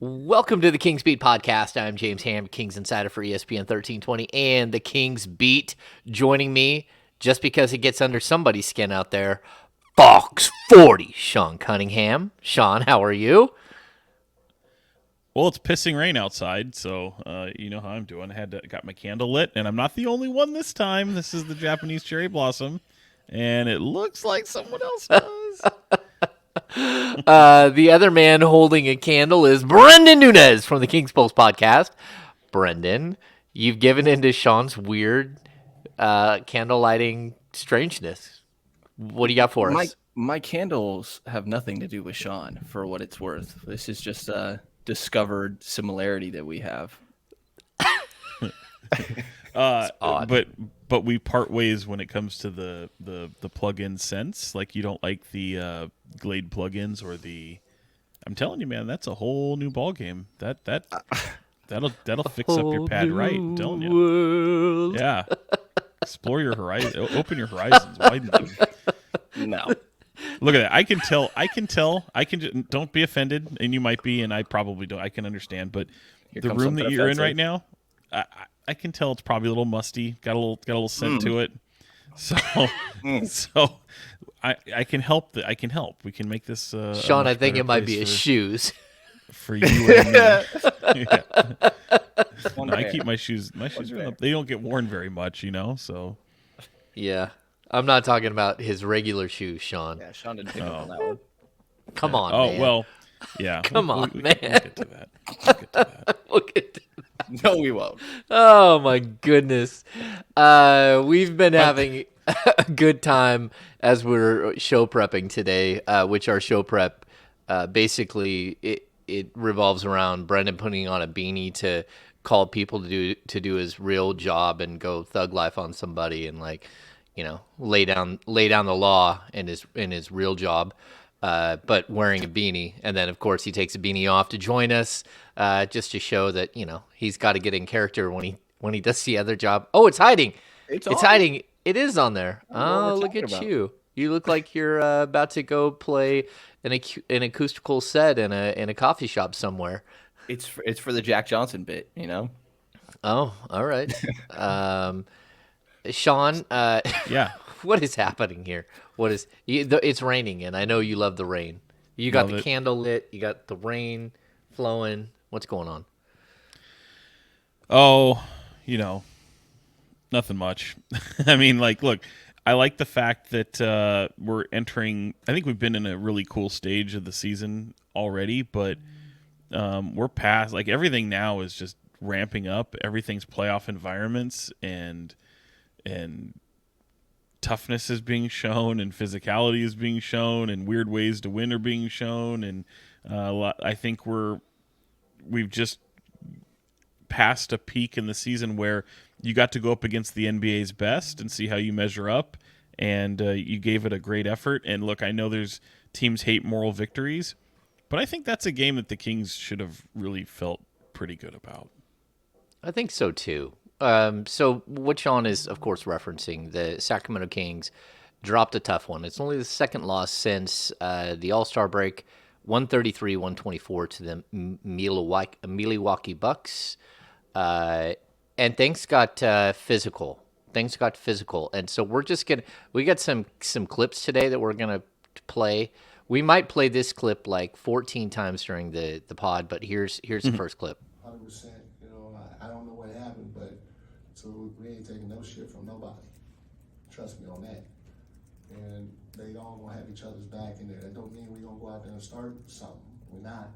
Welcome to the Kings Beat podcast. I'm James Ham, Kings Insider for ESPN 1320 and the Kings Beat. Joining me, just because it gets under somebody's skin out there, Fox 40, Sean Cunningham. Sean, how are you? Well, it's pissing rain outside, so you know how I'm doing. Got my candle lit, and I'm not the only one this time. This is the Japanese cherry blossom, and it looks like someone else does. The other man holding a candle is Brenden Nunes from the Kings Pulse podcast. Brenden, you've given into Sean's weird candle lighting strangeness. What do you got for My us? my candles have nothing to do with Sean, for what it's worth. This is just a discovered similarity that we have. Odd. But we part ways when it comes to the plug-in sense. Like you don't like the Glade plugins or the. I'm telling you, man, that's a whole new ball game. That'll fix up your pad right. I'm telling you. World. Yeah. Explore your horizon. Open your horizons. Widen them. No. Look at that. I can tell. Don't be offended, and you might be, and I probably don't. I can understand, but Here the comes room that something you're in offensive. right now, I can tell it's probably a little musty. Got a little scent to it. So, so I can help. I can help. We can make this. Sean, I think it might be his shoes. for you and me. Yeah. One No, I pair. keep my shoes. My shoes are. They don't get worn very much, So. Yeah. I'm not talking about his regular shoes, Sean. Yeah, Sean didn't pick up on that one. Come on, Oh man. well. Yeah. Come on, We'll man. get to that. We'll get to that. Look at No, we won't. Oh my goodness. We've been having a good time as we're show prepping today, which our show prep basically it revolves around Brenden putting on a beanie to call people to do his real job and go thug life on somebody and lay down the law in his real job. But wearing a beanie, and then of course he takes a beanie off to join us, just to show that he's got to get in character when he does the other job. Oh, it's hiding! It's It's on. hiding! It is on there. know what we're Oh, look talking at about. you! You look like you're about to go play an acoustical set in a coffee shop somewhere. It's for the Jack Johnson bit, Oh, all right. Sean, Yeah. what is happening here? It's raining, and I know you love the rain. You got Love the it. candle lit. You got the rain flowing. What's going on? Oh, nothing much. I mean, look, I like the fact that we're entering. I think we've been in a really cool stage of the season already, but we're past. Like everything now is just ramping up. Everything's playoff environments, and toughness is being shown, and physicality is being shown, and weird ways to win are being shown, and I think we've just past a peak in the season where you got to go up against the NBA's best and see how you measure up, and you gave it a great effort. And look, I know there's teams hate moral victories, but I think that's a game that the Kings should have really felt pretty good about. I think so too. So what Sean is, of course, referencing, the Sacramento Kings dropped a tough one. It's only the second loss since the All-Star break, 133-124 to the Milwaukee Bucks. And things got physical. Things got physical, and so we got some clips today that we're gonna play. We might play this clip like 14 times during the pod, but here's the first clip. 100%. I don't know what happened, but so we ain't taking no shit from nobody. Trust me on that. And they all gonna have each other's back in there. That don't mean we gonna go out there and start something. We're not.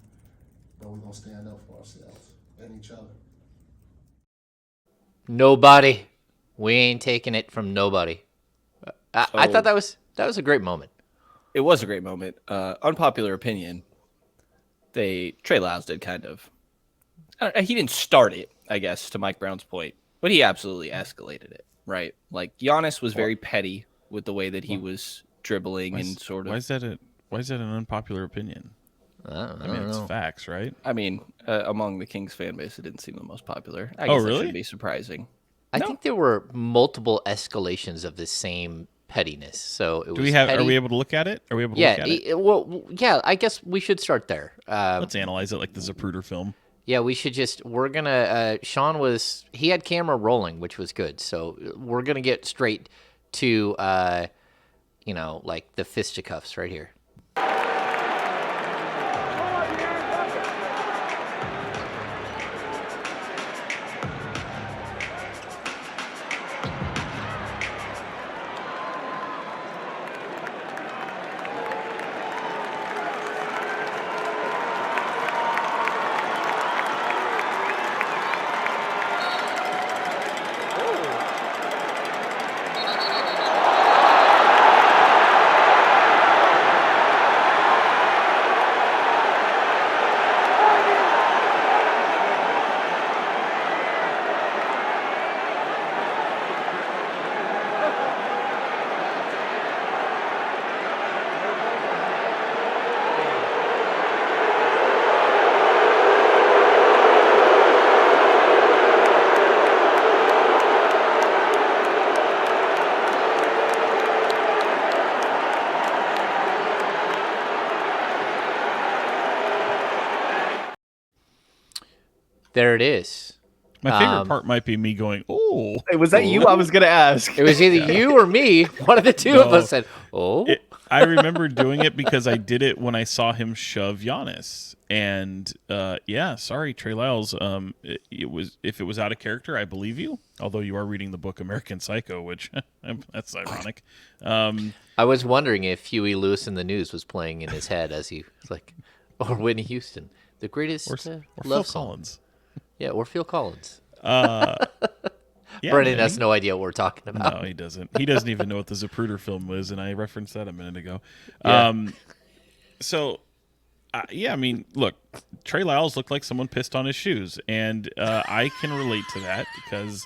But we're gonna stand up for ourselves and each other. Nobody. We ain't taking it from nobody. I So- thought that was a great moment. It was a great moment. Unpopular opinion. Trey Lyles did kind of. He didn't start it, I guess, to Mike Brown's point, but he absolutely escalated it, right? Like Giannis was very petty with the way that he was dribbling and sort Why of. is that an unpopular opinion? I I mean, don't it's know. facts, right? I mean, among the Kings fan base, it didn't seem the most popular. I Oh, guess that really? shouldn't be surprising. I No. think there were multiple escalations of the same pettiness. So it was. Do we have? Petty. Are we able to look at it? Are we able to Yeah. look at it? Well, yeah. I guess we should start there. Let's analyze it like the Zapruder film. Yeah, we should just. We're gonna. Sean was. He had camera rolling, which was good. So we're gonna get straight to. Like the fisticuffs right here. There it is. My favorite part might be me going, "Oh." Hey, was that you? I was gonna ask. It was either you or me. One of the two of us said, "Oh." I remember doing it because I did it when I saw him shove Giannis, and sorry, Trey Lyles. It was, if it was out of character, I believe you. Although you are reading the book American Psycho, which that's ironic. I was wondering if Huey Lewis in the News was playing in his head as he was like, or Whitney Houston, the greatest Or love Phil song. Collins. Yeah, or Phil Collins. Yeah, Brendan man, has no idea what we're talking about. No, he doesn't. He doesn't even know what the Zapruder film was, and I referenced that a minute ago. Yeah. I mean, look, Trey Lyles looked like someone pissed on his shoes, and I can relate to that because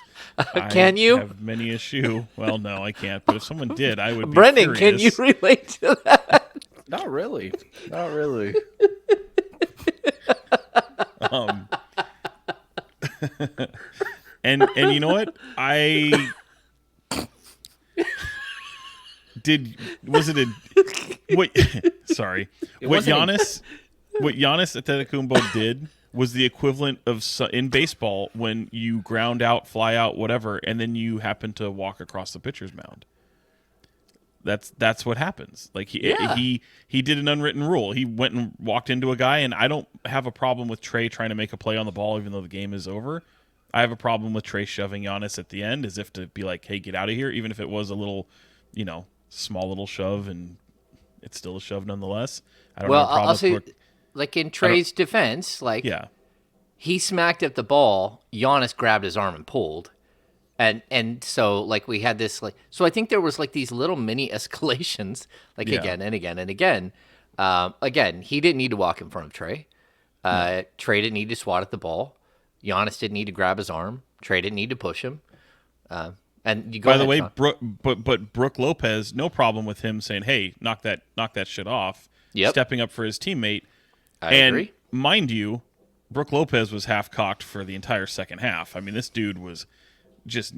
Can you? have many a shoe. Well, no, I can't. But if someone did, I would be Brendan, can you furious. relate to that? Not really. Not really. And you know what? I did. Was it a what? Sorry. What Giannis Antetokounmpo did was the equivalent of in baseball when you ground out, fly out, whatever, and then you happen to walk across the pitcher's mound. That's what happens. Like he did an unwritten rule. He went and walked into a guy, and I don't have a problem with Trey trying to make a play on the ball even though the game is over. I have a problem with Trey shoving Giannis at the end as if to be like, hey, get out of here, even if it was a little, small little shove, and it's still a shove nonetheless. I don't have a problem I'll say, with Brook. like in Trey's defense, like Yeah. he smacked at the ball, Giannis grabbed his arm and pulled. And so like we had this so I think there was like these little mini escalations again and again and again. Again, he didn't need to walk in front of Trey. Trey didn't need to swat at the ball. Giannis didn't need to grab his arm. Trey didn't need to push him. And you go. By the way, Sean. Brook Lopez, no problem with him saying, "Hey, knock that shit off." Yep. Stepping up for his teammate. I agree. Mind you, Brook Lopez was half cocked for the entire second half. I mean, this dude was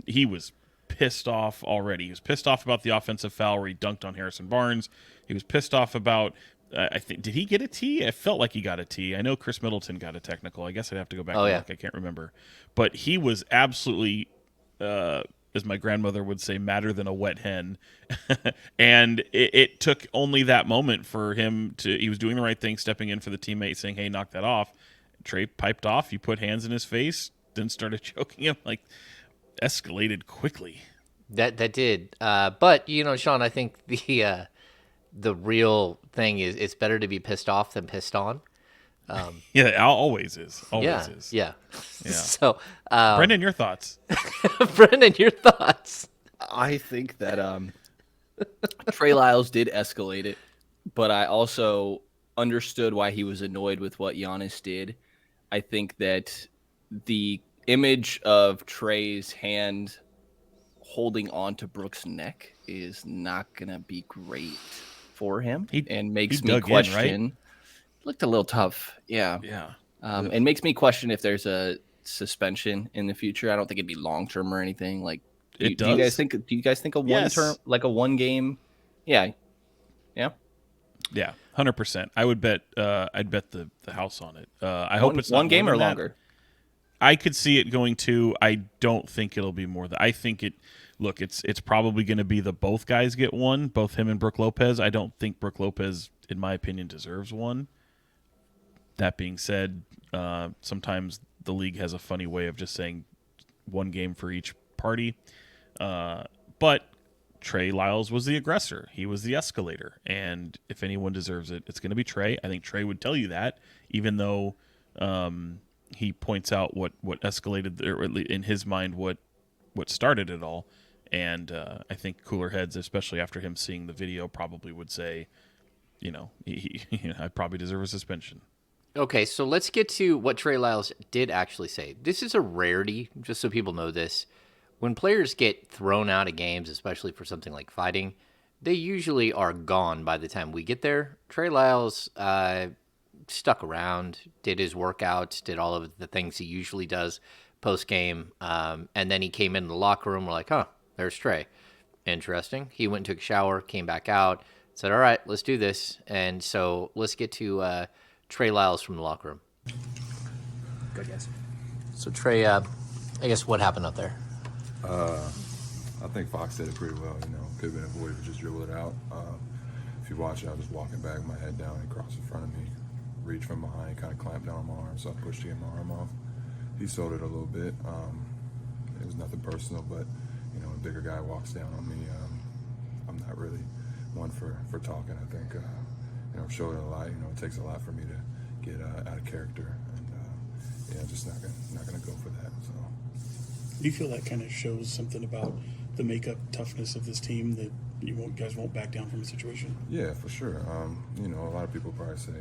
he was pissed off already. He was pissed off about the offensive foul where he dunked on Harrison Barnes. He was pissed off about, did he get a T? It felt like he got a T. I know Chris Middleton got a technical. I guess I'd have to go back and look. I can't remember. But he was absolutely, as my grandmother would say, madder than a wet hen. And it took only that moment for him he was doing the right thing, stepping in for the teammate, saying, hey, knock that off. Trey piped off. You put hands in his face, then started choking him. Escalated quickly. That did. But Sean, I think the real thing is it's better to be pissed off than pissed on. Yeah, it always is. Always is. Yeah. Yeah. So, Brendan, your thoughts? Brendan, your thoughts? I think that Trey Lyles did escalate it, but I also understood why he was annoyed with what Giannis did. I think that the image of Trey's hand holding on to Brook's neck is not going to be great for him, and makes me question. Right? Looked a little tough. Yeah. Yeah. It makes me question if there's a suspension in the future. I don't think it'd be long-term or anything. It Do you guys does? think? Do you guys think a Yes. a 1 game? Yeah, yeah. Yeah, 100%. I would bet. I'd bet the house on it. I hope it's not one more game than or that. longer. I could see it going to. I don't think it'll be more than. I think it. Look, it's probably going to be the both guys get one, both him and Brook Lopez. I don't think Brook Lopez, in my opinion, deserves one. That being said, sometimes the league has a funny way of just saying one game for each party. But Trey Lyles was the aggressor. He was the escalator. And if anyone deserves it, it's going to be Trey. I think Trey would tell you that, even though he points out what escalated, or in his mind, what started it all. And I think cooler heads, especially after him seeing the video, probably would say, I probably deserve a suspension. Okay, so let's get to what Trey Lyles did actually say. This is a rarity, just so people know this. When players get thrown out of games, especially for something like fighting, they usually are gone by the time we get there. Trey Lyles stuck around, did his workouts, did all of the things he usually does post-game, and then he came in the locker room. We're like, there's Trey. Interesting. He went and took a shower, came back out, said, all right, let's do this. And so let's get to Trey Lyles from the locker room. Good guys. So Trey, I guess what happened up there? I think Fox did it pretty well. Could have been avoided, but just dribble it out. If you watch it, I was just walking back, my head down, and crossed in front of me, reached from behind, kind of clamped down on my arm, so I pushed to get my arm off. He sold it a little bit. It was nothing personal, but a bigger guy walks down on me. I'm not really one for talking. I think I've showed it a lot. It takes a lot for me to get out of character, and just not gonna go for that. So. Do you feel that kind of shows something about the makeup toughness of this team, that you guys won't back down from a situation? Yeah, for sure. A lot of people probably say,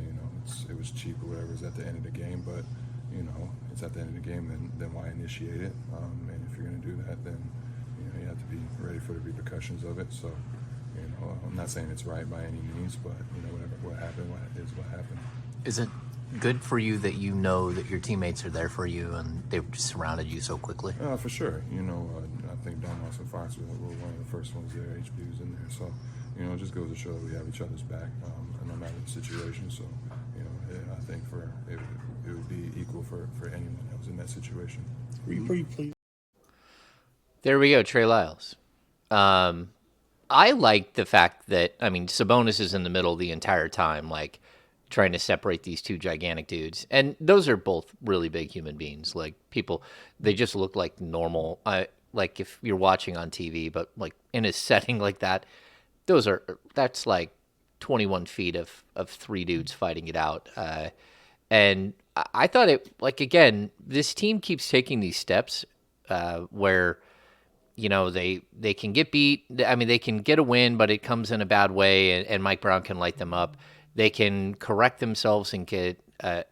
it was cheap or whatever. It's at the end of the game, but it's at the end of the game. Then why initiate it? And if you're going to do that, then you have to be ready for the repercussions of it. So, I'm not saying it's right by any means, but what happened is what happened. Is it good for you that you know that your teammates are there for you and they've just surrounded you so quickly? For sure. I think Domas and Fox were one of the first ones there. HB was in there. So, it just goes to show that we have each other's back, no matter the situation. So, I think it would be equal for anyone that was in that situation. Were you pretty pleased? There we go, Trey Lyles. I like the fact that, Sabonis is in the middle the entire time, trying to separate these two gigantic dudes. And those are both really big human beings. They just look like normal. If you're watching on TV, but in a setting like that, that's 21 feet of three dudes fighting it out. And I thought again, this team keeps taking these steps where, they can get beat. They can get a win, but it comes in a bad way, and Mike Brown can light them up. They can correct themselves and get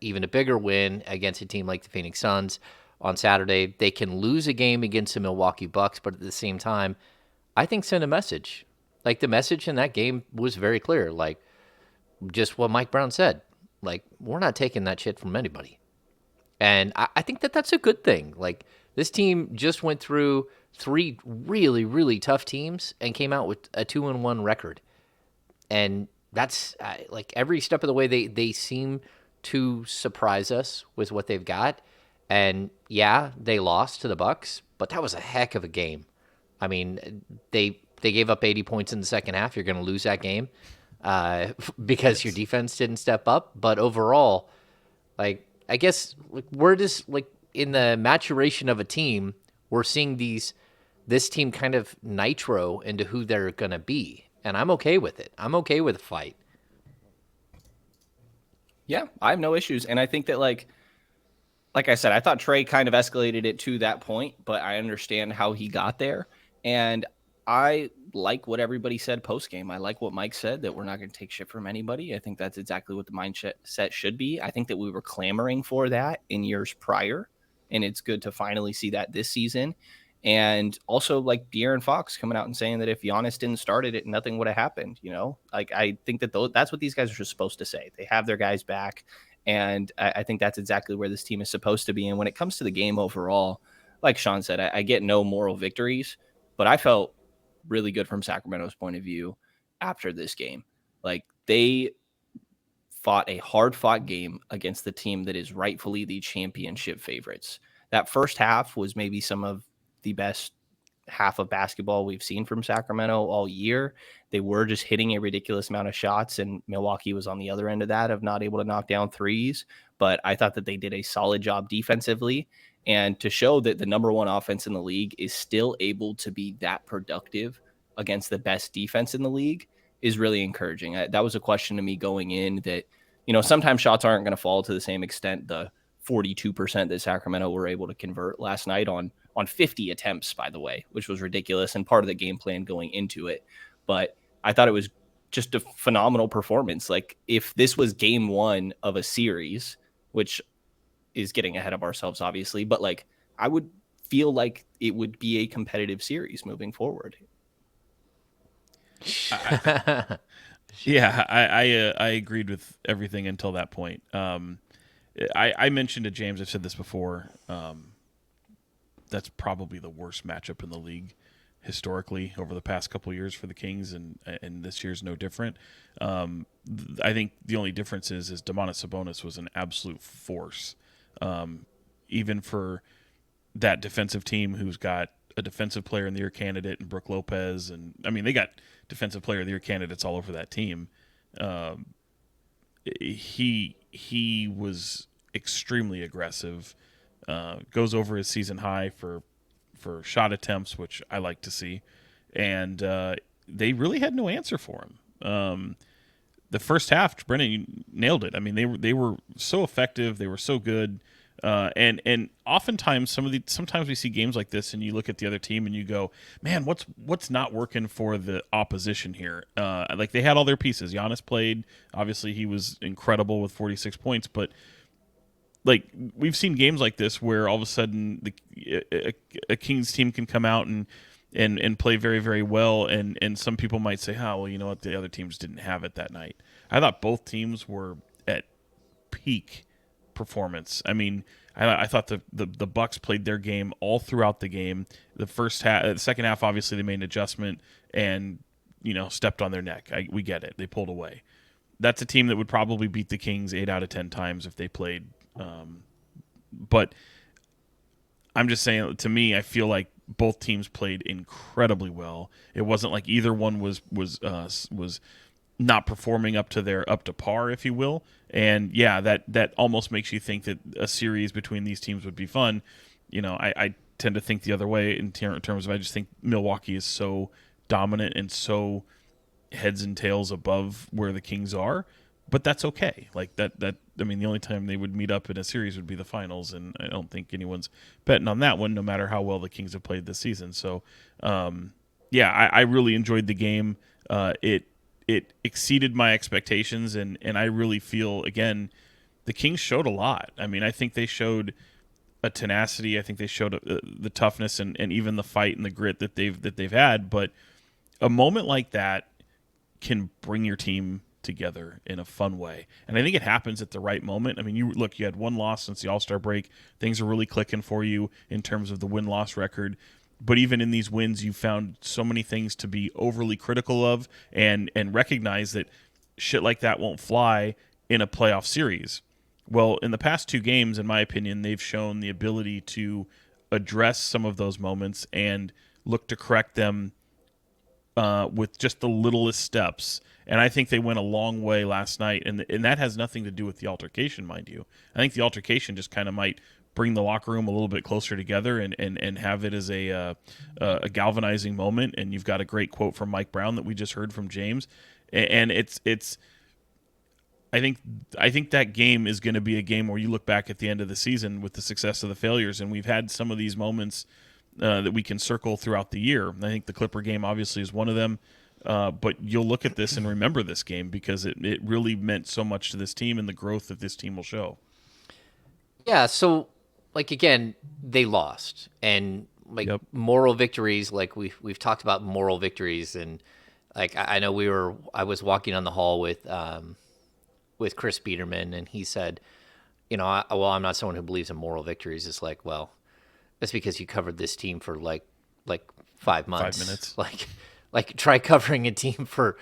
even a bigger win against a team like the Phoenix Suns on Saturday. They can lose a game against the Milwaukee Bucks, but at the same time, I think send a message. The message in that game was very clear. Just what Mike Brown said. We're not taking that shit from anybody. And I think that that's a good thing. This team just went through 3 really, really tough teams and came out with a 2-1 record. And that's every step of the way they seem to surprise us with what they've got. And yeah, they lost to the Bucks, but that was a heck of a game. They gave up 80 points in the second half. You're going to lose that game because your defense didn't step up. But overall, I guess we're just in the maturation of a team, we're seeing this team kind of nitro into who they're going to be. And I'm okay with it. I'm okay with a fight. Yeah, I have no issues. And I think that, like I said, I thought Trey kind of escalated it to that point, but I understand how he got there. And I like what everybody said post-game. I like what Mike said, that we're not going to take shit from anybody. I think that's exactly what the mindset should be. I think that we were clamoring for that in years prior, and it's good to finally see that this season. And also, De'Aaron Fox coming out and saying that if Giannis didn't start it, nothing would have happened. I think that that's what these guys are just supposed to say. They have their guys back, and I think that's exactly where this team is supposed to be. And when it comes to the game overall, like Sean said, I get no moral victories, But I felt really good from Sacramento's point of view after this game. Like, they fought a hard-fought game against the team that is rightfully the championship favorites. That first half was maybe some of the best half of basketball we've seen from Sacramento all year. They were just hitting a ridiculous amount of shots, and Milwaukee was on the other end of that, of not able to knock down threes. But I thought that they did a solid job defensively. And to show that the number one offense in the league is still able to be that productive against the best defense in the league is really encouraging. That was a question to me going in, that, sometimes shots aren't going to fall to the same extent. The 42% that Sacramento were able to convert last night on 50 attempts, by the way, which was ridiculous and part of the game plan going into it. But I thought it was just a phenomenal performance. Like, if this was game one of a series, which is getting ahead of ourselves, obviously, but like, I would feel like it would be a competitive series moving forward. Yeah, I agreed with everything until that point. I mentioned to James, I've said this before, that's probably the worst matchup in the league historically over the past couple of years for the Kings, and this year's no different. I think the only difference is Domantas Sabonis was an absolute force, even for that defensive team who's got a defensive player in the year candidate and Brook Lopez, and I mean, they got defensive player of the year candidates all over that team. He was extremely aggressive. Goes over his season high for shot attempts, which I like to see, and they really had no answer for him. The first half, Brenden, you nailed it. I mean, they were so effective, they were so good, and oftentimes sometimes we see games like this, and you look at the other team and you go, man, what's not working for the opposition here? Like, they had all their pieces. Giannis played, obviously he was incredible with 46 points, but like, we've seen games like this where all of a sudden a Kings team can come out and play very, very well, and some people might say, oh, well, you know what, the other teams didn't have it that night. I thought both teams were at peak performance. I mean, I thought the Bucks played their game all throughout the game. The second half, obviously they made an adjustment and stepped on their neck. We get it. They pulled away. That's a team that would probably beat the Kings 8 out of 10 times if they played. But I'm just saying, to me, I feel like both teams played incredibly well. It wasn't like either one was not performing up to par, if you will. And yeah, that almost makes you think that a series between these teams would be fun. I tend to think the other way in terms of, I just think Milwaukee is so dominant and so heads and tails above where the Kings are. But that's okay. Like, that I mean, the only time they would meet up in a series would be the finals, and I don't think anyone's betting on that one, no matter how well the Kings have played this season. So, yeah, I really enjoyed the game. It exceeded my expectations, and I really feel, again, the Kings showed a lot. I mean, I think they showed a tenacity. I think they showed the toughness and even the fight and the grit that they've had. But a moment like that can bring your team together in a fun way, and I think it happens at the right moment. I mean, you had one loss since the All-Star break. Things are really clicking for you in terms of the win-loss record, but even in these wins, you found so many things to be overly critical of, and recognize that shit like that won't fly in a playoff series. Well, in the past 2 games, in my opinion, they've shown the ability to address some of those moments and look to correct them with just the littlest steps. And I think they went a long way last night, and that has nothing to do with the altercation, mind you. I think the altercation just kind of might bring the locker room a little bit closer together and have it as a galvanizing moment. And you've got a great quote from Mike Brown that we just heard from James, and it's. I think that game is going to be a game where you look back at the end of the season with the success of the failures, and we've had some of these moments that we can circle throughout the year. I think the Clipper game obviously is one of them. But you'll look at this and remember this game because it really meant so much to this team and the growth that this team will show. Yeah, so, like, again, they lost. And, like, moral victories, like, we've talked about moral victories. And, like, I know I was walking on the hall with Chris Biederman, and he said, I'm not someone who believes in moral victories. It's like, well, that's because you covered this team for, like 5 months. 5 minutes. Like try covering a team for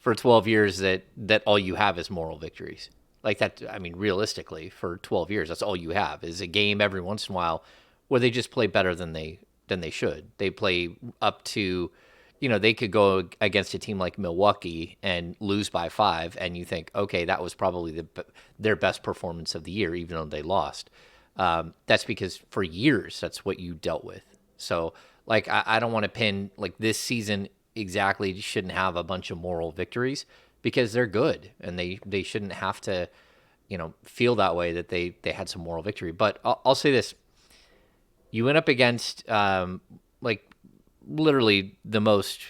12 years that all you have is moral victories. Like that, I mean, realistically, for 12 years, that's all you have is a game every once in a while where they just play better than they should. They play up to, they could go against a team like Milwaukee and lose by 5, and you think, okay, that was probably their best performance of the year, even though they lost. That's because for years, that's what you dealt with. So, like, I don't want to pin, like, this season exactly shouldn't have a bunch of moral victories because they're good, and they shouldn't have to, feel that way that they had some moral victory. But I'll say this. You went up against, like, literally the most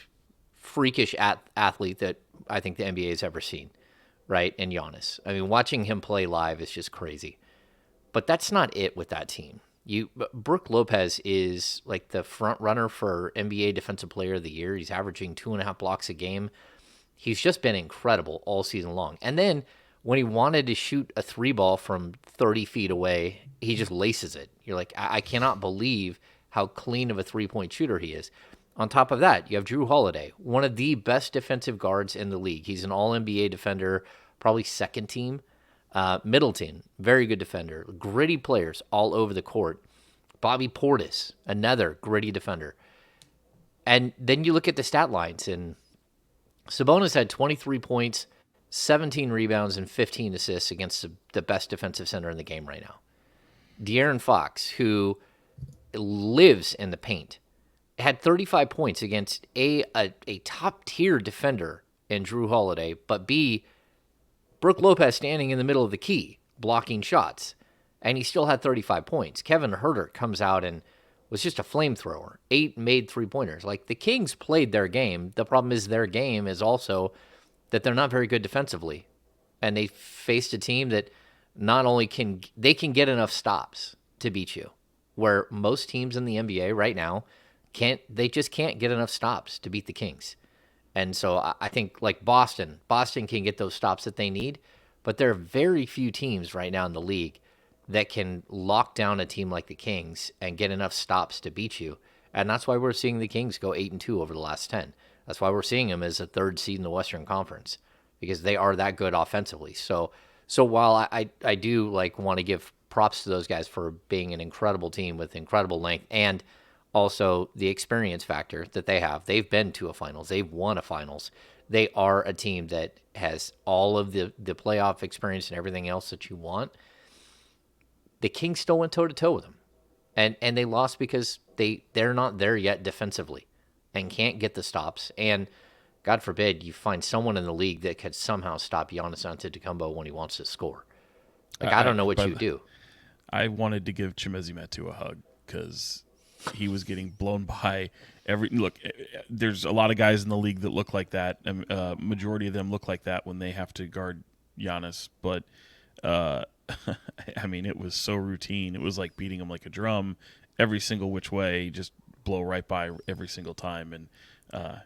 freakish athlete that I think the NBA has ever seen, right? In Giannis. I mean, watching him play live is just crazy. But that's not it with that team. Brook Lopez is like the front runner for NBA Defensive Player of the Year. He's averaging 2.5 blocks a game. He's just been incredible all season long. And then when he wanted to shoot a 3 ball from 30 feet away, he just laces it. You're like, I cannot believe how clean of a 3-point shooter he is. On top of that, you have Jrue Holiday, one of the best defensive guards in the league. He's an all-NBA defender, probably second team. Middleton, very good defender. Gritty players all over the court. Bobby Portis, another gritty defender. And then you look at the stat lines, and Sabonis had 23 points, 17 rebounds, and 15 assists against the best defensive center in the game right now. De'Aaron Fox, who lives in the paint, had 35 points against a top-tier defender in Jrue Holiday, but Brook Lopez standing in the middle of the key, blocking shots, and he still had 35 points. Kevin Huerter comes out and was just a flamethrower. 8 made 3-pointers. Like, the Kings played their game. The problem is their game is also that they're not very good defensively. And they faced a team that not only can get enough stops to beat you, where most teams in the NBA right now just can't get enough stops to beat the Kings. And so I think, like, Boston can get those stops that they need, but there are very few teams right now in the league that can lock down a team like the Kings and get enough stops to beat you. And that's why we're seeing the Kings go 8-2 over the last 10. That's why we're seeing them as a 3rd seed in the Western Conference, because they are that good offensively. So while I do, like, want to give props to those guys for being an incredible team with incredible length and also the experience factor that they have. They've been to a finals. They've won a finals. They are a team that has all of the playoff experience and everything else that you want. The Kings still went toe-to-toe with them. And they lost because they're not there yet defensively and can't get the stops. And God forbid you find someone in the league that could somehow stop Giannis Antetokounmpo when he wants to score. Like, I don't know what you do. I wanted to give Chimezie Metu a hug because he was getting blown by look, there's a lot of guys in the league that look like that. Majority of them look like that when they have to guard Giannis. But, I mean, it was so routine. It was like beating him like a drum every single which way, just blow right by every single time. And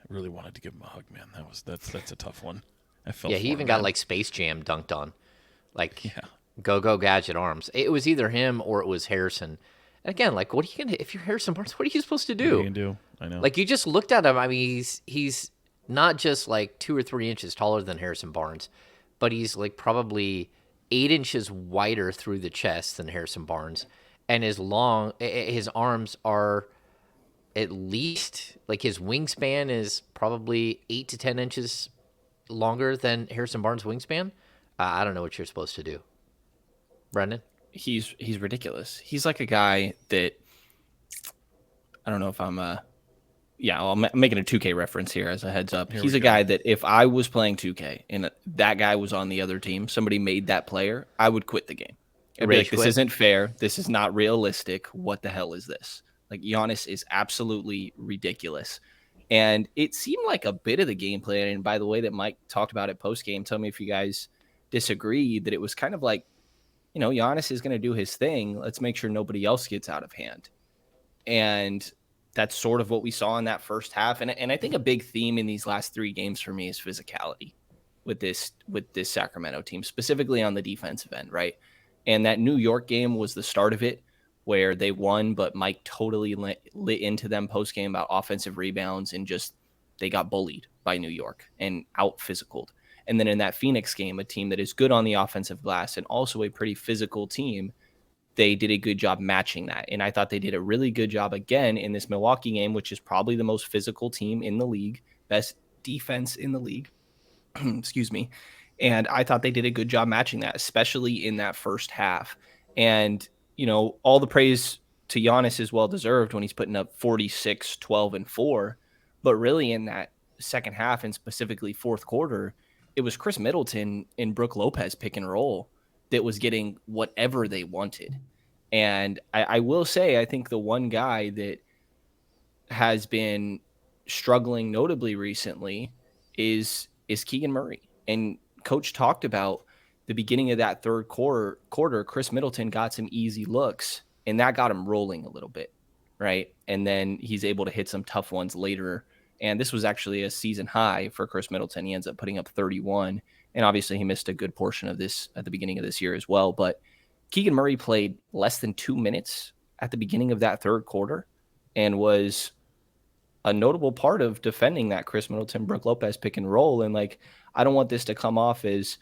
really wanted to give him a hug, man. That's a tough one. I felt he even got, like, Space Jam dunked on. Like, go Gadget arms. It was either him or it was Harrison. And again, like, what are you gonna? If you're Harrison Barnes, what are you supposed to do? What are you gonna do? I know. Like, you just looked at him. I mean, he's not just like 2 or 3 inches taller than Harrison Barnes, but he's like probably 8 inches wider through the chest than Harrison Barnes, and his arms are at least, like, his wingspan is probably 8 to 10 inches longer than Harrison Barnes' wingspan. I don't know what you're supposed to do, Brenden. He's ridiculous. He's like a guy that, I don't know if I'm I'm making a 2K reference here as a heads up. He's a guy that if I was playing 2K and that guy was on the other team, somebody made that player, I would quit the game. I'd be like, this isn't fair. This is not realistic. What the hell is this? Like, Giannis is absolutely ridiculous. And it seemed like a bit of the gameplay, and by the way that Mike talked about it post-game, tell me if you guys disagree, that it was kind of like, Giannis is going to do his thing. Let's make sure nobody else gets out of hand. And that's sort of what we saw in that first half. And I think a big theme in these last 3 games for me is physicality with this Sacramento team, specifically on the defensive end, right? And that New York game was the start of it, where they won, but Mike totally lit into them post game about offensive rebounds and just they got bullied by New York and out physicaled. And then in that Phoenix game, a team that is good on the offensive glass and also a pretty physical team, they did a good job matching that. And I thought they did a really good job again in this Milwaukee game, which is probably the most physical team in the league, best defense in the league. Excuse me. And I thought they did a good job matching that, especially in that first half. And, you know, all the praise to Giannis is well deserved when he's putting up 46, 12, and 4. But really in that second half and specifically fourth quarter, it was Chris Middleton and Brook Lopez pick and roll that was getting whatever they wanted. And I will say, I think the one guy that has been struggling notably recently is Keegan Murray. And coach talked about the beginning of that third quarter, Chris Middleton got some easy looks and that got him rolling a little bit. Right. And then he's able to hit some tough ones later. And this was actually a season high for Chris Middleton. He ends up putting up 31. And obviously he missed a good portion of this at the beginning of this year as well. But Keegan Murray played less than 2 minutes at the beginning of that third quarter and was a notable part of defending that Chris Middleton, Brook Lopez pick and roll. And like, I don't want this to come off as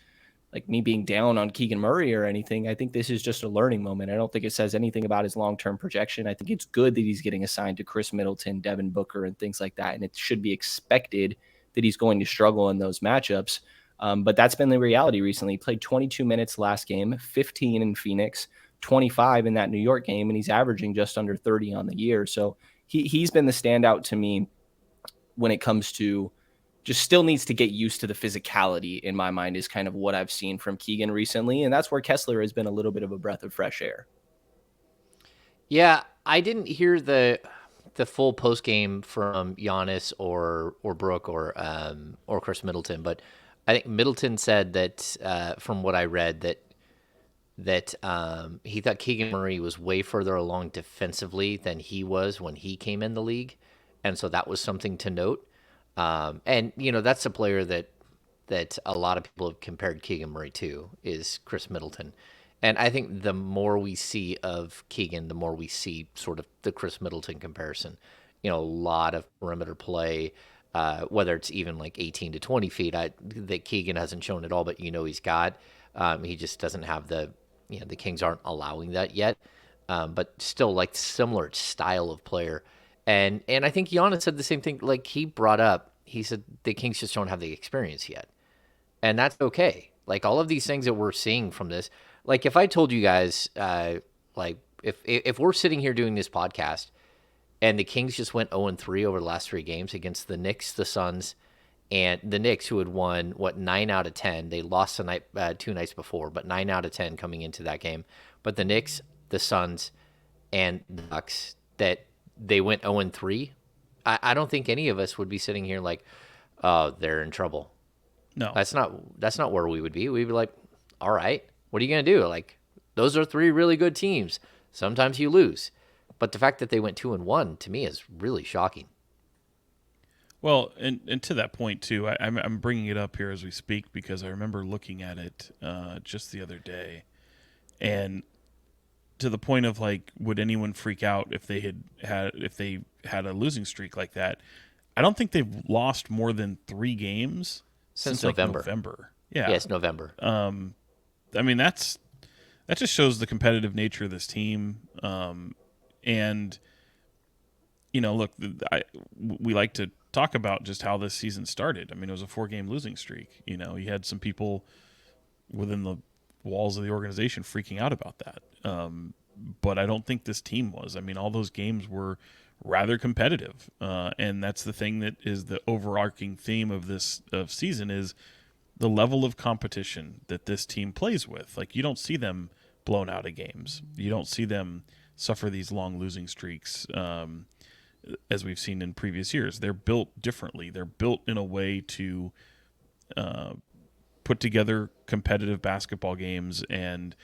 like me being down on Keegan Murray or anything. I think this is just a learning moment. I don't think it says anything about his long-term projection. I think it's good that he's getting assigned to Chris Middleton, Devin Booker, and things like that. And it should be expected that he's going to struggle in those matchups. But that's been the reality recently. He played 22 minutes last game, 15 in Phoenix, 25 in that New York game, and he's averaging just under 30 on the year. So he's been the standout to me when it comes to just still needs to get used to the physicality, in my mind, is kind of what I've seen from Keegan recently. And that's where Kessler has been a little bit of a breath of fresh air. Yeah, I didn't hear the full post game from Giannis or Brook or Chris Middleton, but I think Middleton said that from what I read that he thought Keegan Murray was way further along defensively than he was when he came in the league, and so that was something to note. And you know, that's a player that a lot of people have compared Keegan Murray to is Chris Middleton. And I think the more we see of Keegan, the more we see sort of the Chris Middleton comparison. You know, a lot of perimeter play, whether it's even like 18 to 20 feet, that Keegan hasn't shown at all, but you know he's got. He just doesn't have the Kings aren't allowing that yet. But still, like, similar style of player. And I think Giannis said the same thing. Like, he brought up, he said the Kings just don't have the experience yet. And that's okay. Like, all of these things that we're seeing from this, like, if I told you guys, like, if we're sitting here doing this podcast and the Kings just went 0-3 over the last 3 games against the Knicks, the Suns, and the Knicks, who had won, 9 out of 10. They lost the night 2 nights before, but 9 out of 10 coming into that game. But the Knicks, the Suns, and the Bucks, that they went 0-3, I don't think any of us would be sitting here like, oh, they're in trouble. No. That's not where we would be. We'd be like, all right, what are you going to do? Like, those are 3 really good teams. Sometimes you lose. But the fact that they went 2-1 to me is really shocking. Well, and to that point, too, I'm bringing it up here as we speak because I remember looking at it just the other day. And to the point of, like, would anyone freak out if they had a losing streak like that? I don't think they've lost more than 3 games since November. Like November. Yeah. Yes, November. I mean, that just shows the competitive nature of this team. And, you know, look, we like to talk about just how this season started. I mean, it was a 4-game losing streak. You know, you had some people within the walls of the organization freaking out about that. But I don't think this team was. I mean, all those games were rather competitive. And that's the thing that is the overarching theme of this season is the level of competition that this team plays with. Like, you don't see them blown out of games. You don't see them suffer these long losing streaks as we've seen in previous years. They're built differently. They're built in a way to put together competitive basketball games and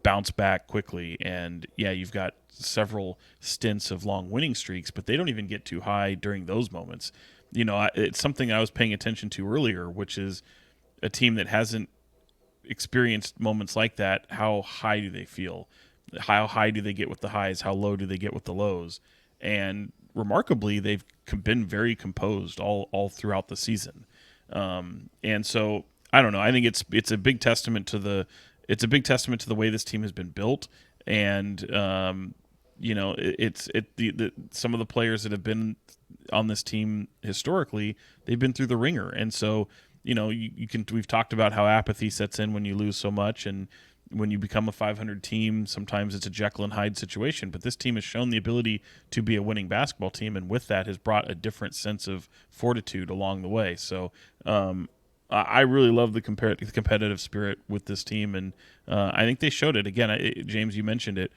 bounce back quickly. And, yeah, you've got several stints of long winning streaks, but they don't even get too high during those moments. You know, it's something I was paying attention to earlier, which is a team that hasn't experienced moments like that. How high do they feel? How high do they get with the highs? How low do they get with the lows? And remarkably, they've been very composed all throughout the season. And so I don't know. I think it's a big testament to the way this team has been built, and the some of the players that have been on this team historically, they've been through the ringer, and so we've talked about how apathy sets in when you lose so much, and when you become a 500 team, sometimes it's a Jekyll and Hyde situation. But this team has shown the ability to be a winning basketball team, and with that has brought a different sense of fortitude along the way. So I really love the competitive spirit with this team, and I think they showed it. Again, James, you mentioned it.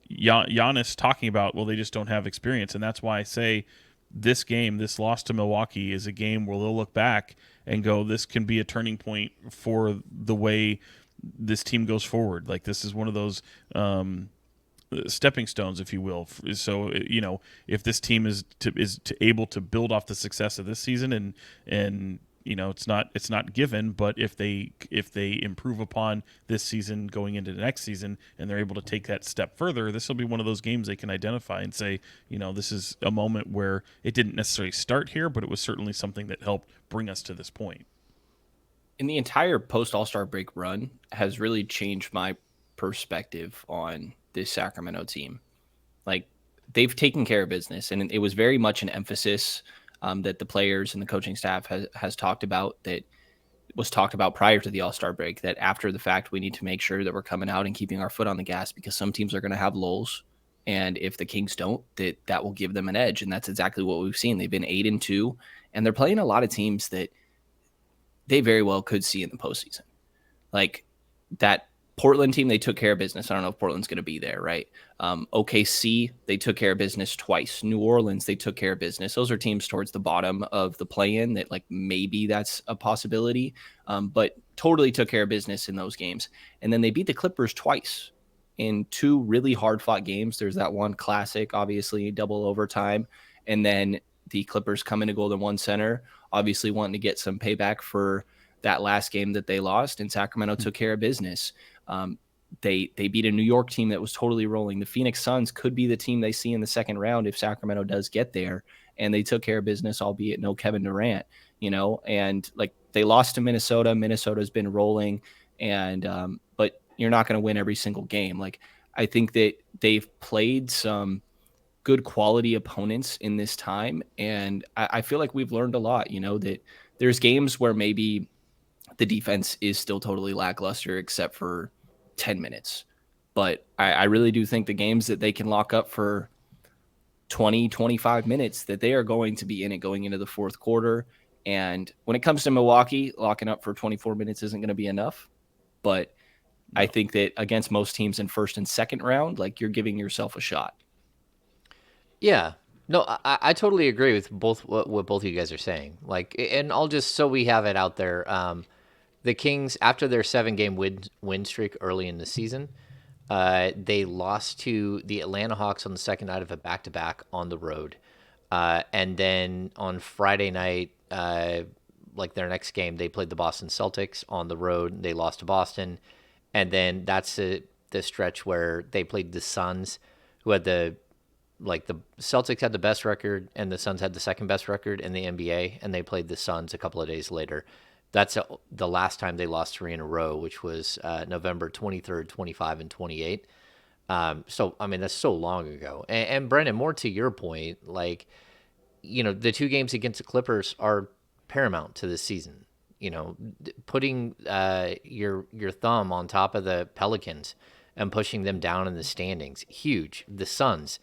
Giannis talking about, well, they just don't have experience, and that's why I say this loss to Milwaukee, is a game where they'll look back and go, this can be a turning point for the way this team goes forward. Like, this is one of those stepping stones, if you will. So if this team is able to build off the success of this season, and it's not given, but if they improve upon this season going into the next season, and they're able to take that step further, this will be one of those games they can identify and say, this is a moment where it didn't necessarily start here, but it was certainly something that helped bring us to this point. And the entire post All-Star break run has really changed my perspective on this Sacramento team. Like, they've taken care of business, and it was very much an emphasis that the players and the coaching staff has talked about, that was talked about prior to the All-Star break, that after the fact, we need to make sure that we're coming out and keeping our foot on the gas, because some teams are going to have lulls. And if the Kings don't, that will give them an edge. And that's exactly what we've seen. They've been 8-2, and they're playing a lot of teams that they very well could see in the postseason. Like that Portland team, they took care of business. I don't know if Portland's going to be there, right? OKC, they took care of business twice. New Orleans, they took care of business. Those are teams towards the bottom of the play-in that, like, maybe that's a possibility, but totally took care of business in those games. And then they beat the Clippers twice in 2 really hard-fought games. There's that one classic, obviously, double overtime. And then the Clippers come into Golden One Center, obviously wanting to get some payback for that last game that they lost, and Sacramento took care of business. They beat a New York team that was totally rolling. The Phoenix Suns could be the team they see in the second round if Sacramento does get there, and they took care of business, albeit no Kevin Durant, and like they lost to Minnesota. Minnesota's been rolling, and but you're not going to win every single game. Like, I think that they've played some good quality opponents in this time, and I feel like we've learned a lot, that there's games where maybe the defense is still totally lackluster except for 10 minutes. But I really do think the games that they can lock up for 20, 25 minutes, that they are going to be in it going into the fourth quarter. And when it comes to Milwaukee, locking up for 24 minutes isn't going to be enough. But I think that against most teams in first and second round, like, you're giving yourself a shot. Yeah. No, I totally agree with what both of you guys are saying. Like, and I'll just, so we have it out there, the Kings, after their 7-game win streak early in the season, they lost to the Atlanta Hawks on the second night of a back-to-back on the road. And then on Friday night, like their next game, they played the Boston Celtics on the road. They lost to Boston. And then that's the stretch where they played the Suns, who had the Celtics had the best record and the Suns had the second best record in the NBA, and they played the Suns a couple of days later. That's the last time they lost 3 in a row, which was November 23rd, 25, and 28. So, I mean, that's so long ago. And Brenden, more to your point, like, the 2 games against the Clippers are paramount to this season. Putting your thumb on top of the Pelicans and pushing them down in the standings, huge. The Suns,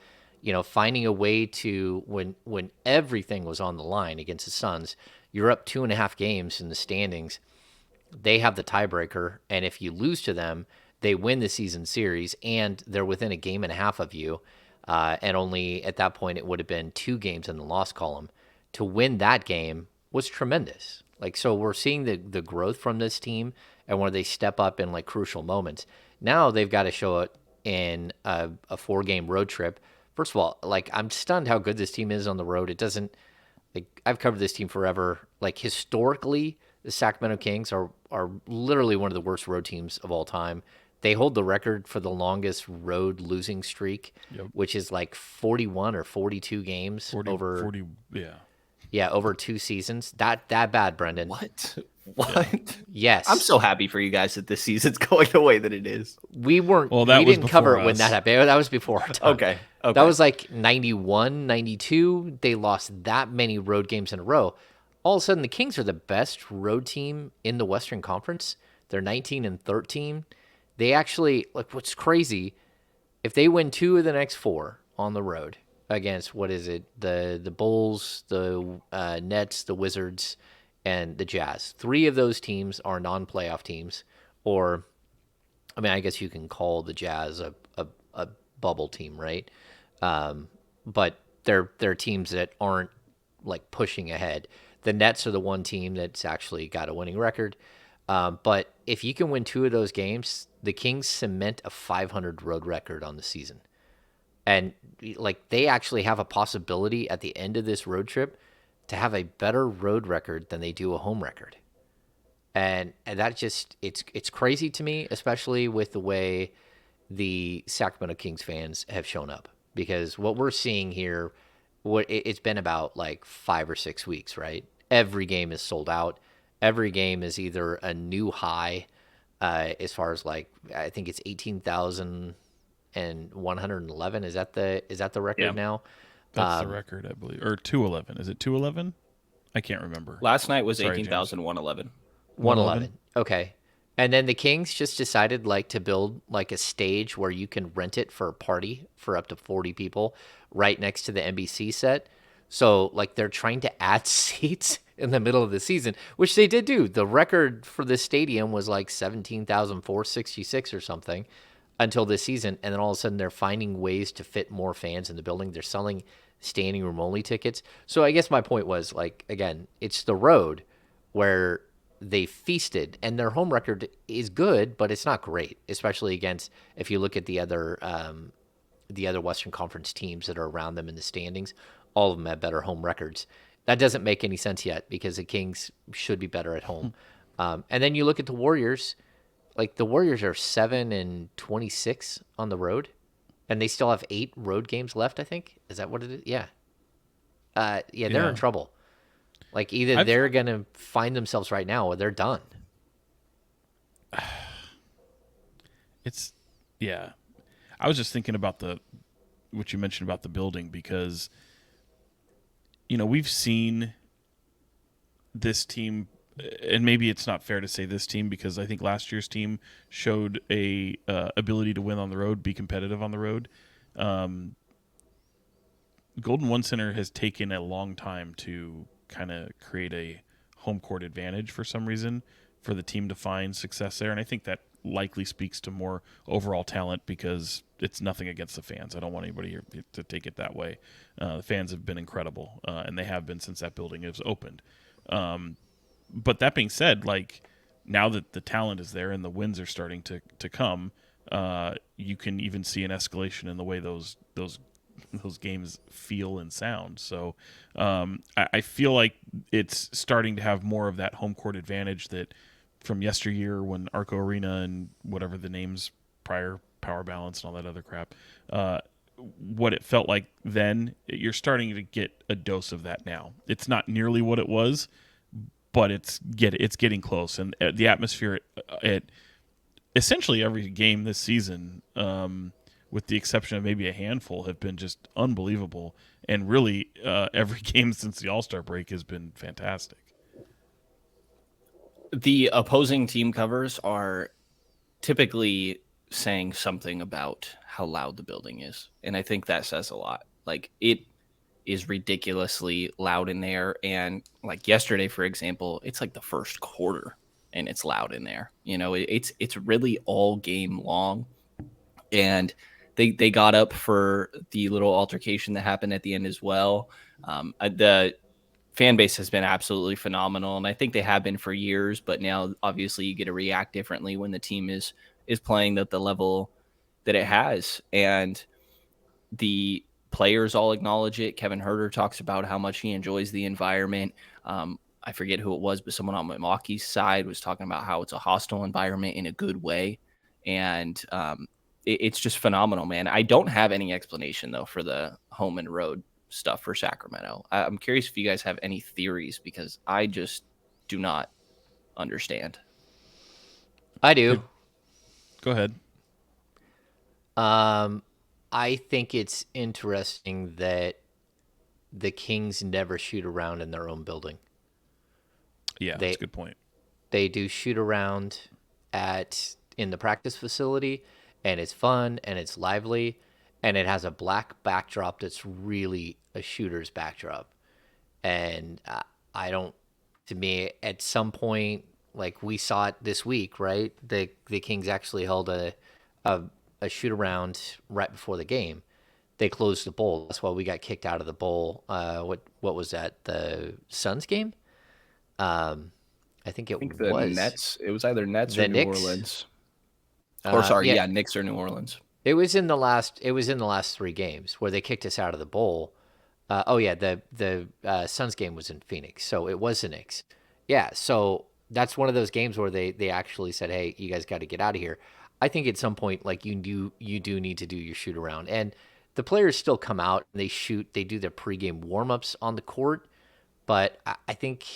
finding a way to, when everything was on the line against the Suns, you're up 2.5 games in the standings. They have the tiebreaker, and if you lose to them, they win the season series, and they're within a game and a half of you. And only at that point, it would have been 2 games in the loss column. To win that game was tremendous. Like, so we're seeing the growth from this team, and where they step up in, like, crucial moments. Now they've got to show it in a 4-game road trip. First of all, like, I'm stunned how good this team is on the road. It doesn't, like, I've covered this team forever. Like, historically, the Sacramento Kings are literally one of the worst road teams of all time. They hold the record for the longest road losing streak, which is like 41 or 42 games 40, over 2 seasons. That bad, Brendan. What? Yes. I'm so happy for you guys that this season's going the way that it is. We weren't. Well, that we was didn't cover before it when us. that happened. That was before our time. Okay. That was like 91, 92. They lost that many road games in a row. All of a sudden, the Kings are the best road team in the Western Conference. They're 19-13. They actually, like, what's crazy, if they win 2 of the next 4 on the road against, what is it, the Bulls, the Nets, the Wizards, and the Jazz. 3 of those teams are non-playoff teams, or, I mean, I guess you can call the Jazz a bubble team, right? But they're teams that aren't like pushing ahead. The Nets are the one team that's actually got a winning record. But if you can win 2 of those games, the Kings cement a 500 road record on the season. And like they actually have a possibility at the end of this road trip to have a better road record than they do a home record. And that just, it's crazy to me, especially with the way the Sacramento Kings fans have shown up. Because what we're seeing here, it's been about like 5 or 6 weeks, right? Every game is sold out. Every game is either a new high, as far as like, I think it's 18,111. Is that the record now? That's the record, I believe. Or 211. Is it 211? I can't remember. Last night was Sorry, 18,111. 111. Okay. And then the Kings just decided like to build like a stage where you can rent it for a party for up to 40 people right next to the NBC set. So like they're trying to add seats in the middle of the season, which they did do. The record for this stadium was like 17,466 or something until this season. And then all of a sudden they're finding ways to fit more fans in the building. They're selling standing room only tickets. So I guess my point was like, again, it's the road where they feasted, and their home record is good, but it's not great, especially against, if you look at the other Western Conference teams that are around them in the standings, all of them have better home records. That doesn't make any sense yet because the Kings should be better at home. And then you look at the Warriors, like the Warriors are 7-26 on the road, and they still have 8 road games left, I think. Is that what it is? Yeah. They're in trouble. Like either they're going to find themselves right now or they're done. I was just thinking about what you mentioned about the building because, you know, we've seen this team, and maybe it's not fair to say this team because I think last year's team showed a ability to win on the road, be competitive on the road. Golden One Center has taken a long time to kind of create a home court advantage for some reason for the team to find success there. And I think that likely speaks to more overall talent because it's nothing against the fans. I don't want anybody here to take it that way. The fans have been incredible, and they have been since that building has opened. But that being said, like now that the talent is there and the wins are starting to come, you can even see an escalation in the way those games feel and sound. So I feel like it's starting to have more of that home court advantage that from yesteryear when Arco Arena and whatever the names prior, Power Balance and all that other crap, what it felt like then, you're starting to get a dose of that now. It's not nearly what it was, but it's getting close. And the atmosphere at essentially every game this season, with the exception of maybe a handful, have been just unbelievable. And really, every game since the All-Star break has been fantastic. The opposing team covers are typically saying something about how loud the building is. And I think that says a lot. Like, it is ridiculously loud in there. And like yesterday, for example, it's like the first quarter and it's loud in there. You know, it's really all game long. And they got up for the little altercation that happened at the end as well. The fan base has been absolutely phenomenal, and I think they have been for years. But now, obviously, you get to react differently when the team is playing at the level that it has, and the players all acknowledge it. Kevin Huerter talks about how much he enjoys the environment. I forget who it was, but someone on Milwaukee's side was talking about how it's a hostile environment in a good way. and it's just phenomenal, man. I don't have any explanation though for the home and road stuff for Sacramento. I'm curious if you guys have any theories, because I just do not understand. I do. Go ahead. I think it's interesting that the Kings never shoot around in their own building. Yeah, that's a good point. They do shoot around in the practice facility, and it's fun and it's lively, and it has a black backdrop that's really a shooter's backdrop. And I don't. To me, at some point, like we saw it this week, right? The Kings actually held a shoot around right before the game. They closed the bowl. That's why we got kicked out of the bowl. What was that? The Suns game? I think The was Nets. It was either Nets the or New Knicks? Orleans. Or sorry, yeah. yeah, Knicks or New Orleans. It was in the last 3 games where they kicked us out of the bowl. The Suns game was in Phoenix, so it was the Knicks. Yeah, so that's one of those games where they actually said, "Hey, you guys got to get out of here." I think at some point, like you do need to do your shoot around, and the players still come out and they shoot. They do their pregame warm ups on the court, but I think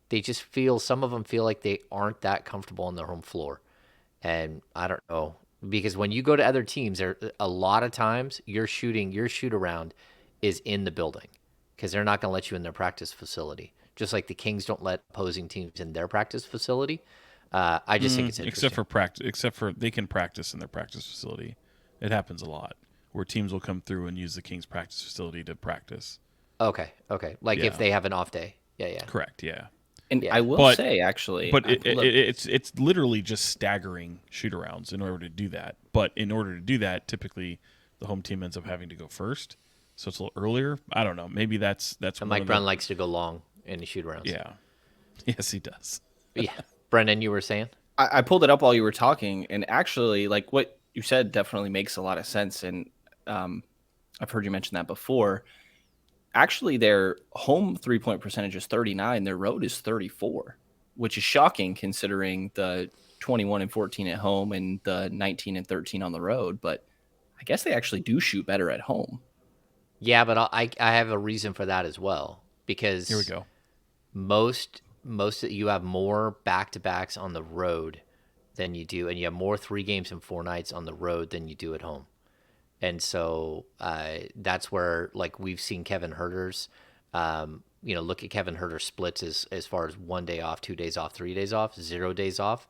they just some of them feel like they aren't that comfortable on their home floor, and I don't know. Because when you go to other teams, a lot of times your shoot around is in the building, because they're not going to let you in their practice facility. Just like the Kings don't let opposing teams in their practice facility. I just think it's interesting. Except for they can practice in their practice facility. It happens a lot where teams will come through and use the Kings practice facility to practice. Okay. Like if they have an off day. Yeah. Correct. Yeah. And I will say, actually, but it's literally just staggering shoot-arounds in order to do that. But in order to do that, typically the home team ends up having to go first, so it's a little earlier. I don't know. Maybe that's. And Mike Brown likes to go long in the shoot-arounds. Yeah, yes, he does. Yeah, Brenden, you were saying? I pulled it up while you were talking, and actually, like what you said, definitely makes a lot of sense. And I've heard you mention that before. Actually, their home 3-point percentage is 39. Their road is 34, which is shocking considering the 21-14 at home and the 19-13 on the road. But I guess they actually do shoot better at home. Yeah, but I have a reason for that as well, because here we go. Most you have more back-to-backs on the road than you do, and you have more 3 games and 4 nights on the road than you do at home. And so that's where, like, we've seen Kevin Huerter's, look at Kevin Huerter's splits as far as 1 day off, 2 days off, 3 days off, 0 days off.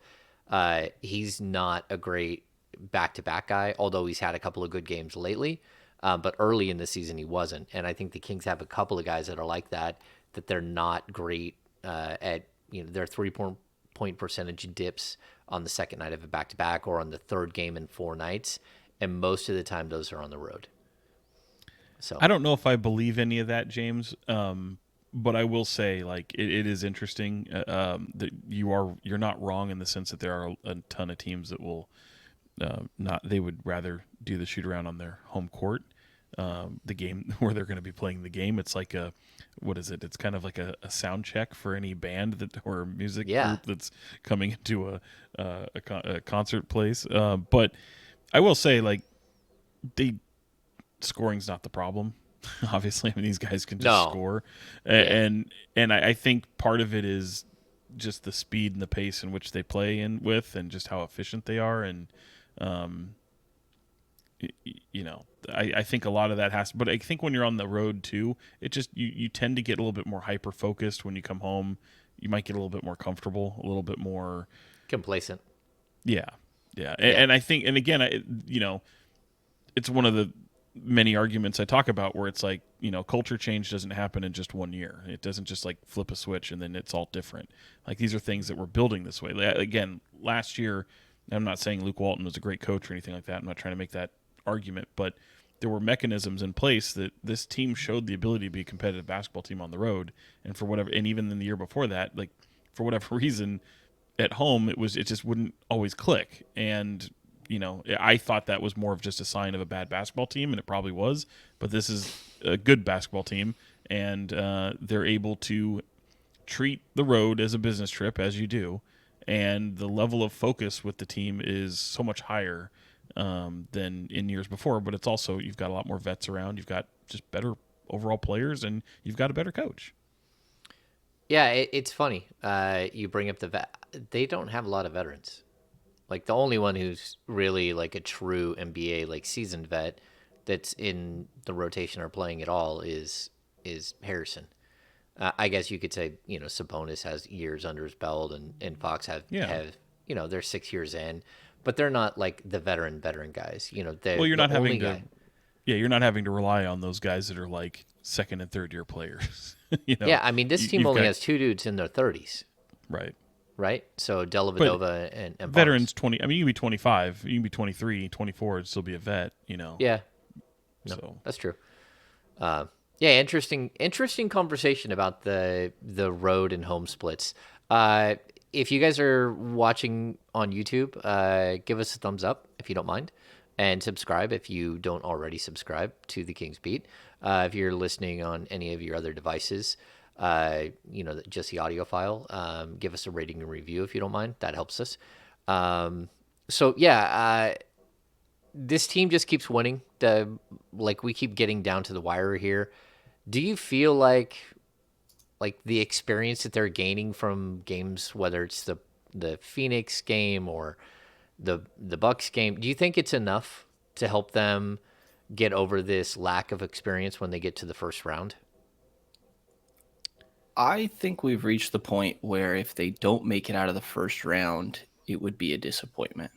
He's not a great back-to-back guy, although he's had a couple of good games lately. But early in the season, he wasn't. And I think the Kings have a couple of guys that are like that they're not great at, their 3-point percentage dips on the second night of a back-to-back or on the third game in 4 nights. And most of the time, those are on the road. So I don't know if I believe any of that, James. But I will say, like, it is interesting that you're not wrong in the sense that there are a ton of teams that will they would rather do the shoot around on their home court. The game where they're going to be playing the game. It's like what is it? It's kind of like a sound check for any band or music group that's coming into a concert place. But I will say, like, scoring's not the problem. Obviously, I mean, these guys can just score, and I think part of it is just the speed and the pace in which they play with, and just how efficient they are, and I think a lot of that has. But I think when you're on the road too, it just you tend to get a little bit more hyper focused. When you come home, you might get a little bit more comfortable, a little bit more complacent. Yeah. And I think, and again, it's one of the many arguments I talk about where it's like, culture change doesn't happen in just 1 year. It doesn't just like flip a switch and then it's all different. Like, these are things that we're building this way. Again, last year, I'm not saying Luke Walton was a great coach or anything like that. I'm not trying to make that argument, but there were mechanisms in place that this team showed the ability to be a competitive basketball team on the road. And and even in the year before that, like, for whatever reason, at home, it just wouldn't always click. And, I thought that was more of just a sign of a bad basketball team, and it probably was. But this is a good basketball team, and they're able to treat the road as a business trip, as you do, and the level of focus with the team is so much higher than in years before. But it's also, you've got a lot more vets around, you've got just better overall players, and you've got a better coach. Yeah, it's funny. You bring up the vet. They don't have a lot of veterans. Like the only one who's really like a true NBA like seasoned vet that's in the rotation or playing at all is Harrison. I guess you could say, Sabonis has years under his belt, and Fox have they're 6 years in, but they're not like the veteran guys. Well, you're the not having only to. guy. Yeah, you're not having to rely on those guys that are like second and third year players. Yeah, I mean, this team you've only got- has two dudes in their 30s, right. So Dellavedova and Veterans Barnes. 20. I mean, you can be 25, you can be 23, 24, and still be a vet. Yeah, no, So that's true. Yeah, interesting conversation about the road and home splits. If you guys are watching on YouTube, give us a thumbs up if you don't mind, and subscribe if you don't already subscribe to the Kings Beat. If you're listening on any of your other devices, just the audio file, give us a rating and review if you don't mind. That helps us. This team just keeps winning. We keep getting down to the wire here. Do you feel like the experience that they're gaining from games, whether it's the Phoenix game or the Bucks game, do you think it's enough to help them get over this lack of experience when they get to the first round? I think we've reached the point where if they don't make it out of the first round, it would be a disappointment.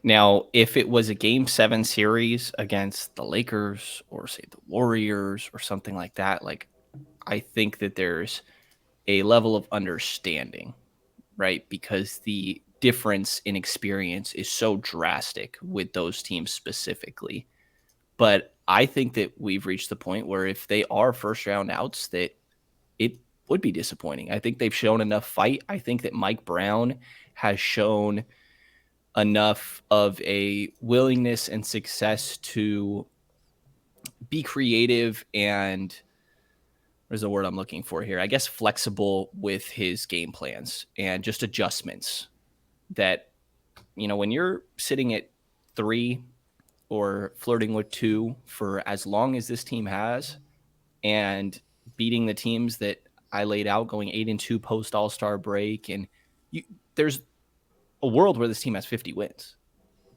Now, if it was a Game 7 series against the Lakers or, say, the Warriors or something like that, I think that there's a level of understanding, right? Because the difference in experience is so drastic with those teams specifically. But I think that we've reached the point where if they are first-round outs, that it would be disappointing. I think they've shown enough fight. I think that Mike Brown has shown enough of a willingness and success to be creative and there's the word I'm looking for here. I guess flexible with his game plans and just adjustments that, when you're sitting at 3 or flirting with 2 for as long as this team has and beating the teams that I laid out going 8-2 post All-Star break. And there's a world where this team has 50 wins.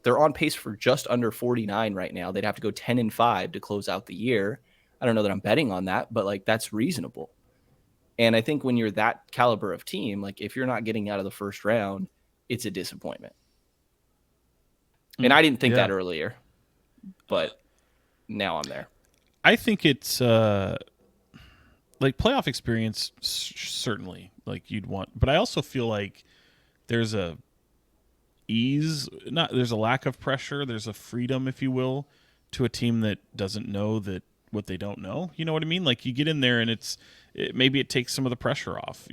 They're on pace for just under 49 right now. They'd have to go 10-5 to close out the year. I don't know that I'm betting on that, but that's reasonable. And I think when you're that caliber of team, if you're not getting out of the first round, it's a disappointment. And I didn't think that earlier, but now I'm there. I think it's playoff experience, certainly you'd want, but I also feel like there's a there's a lack of pressure. There's a freedom, if you will, to a team that doesn't know that what they don't know. You know what I mean? You get in there and maybe it takes some of the pressure off.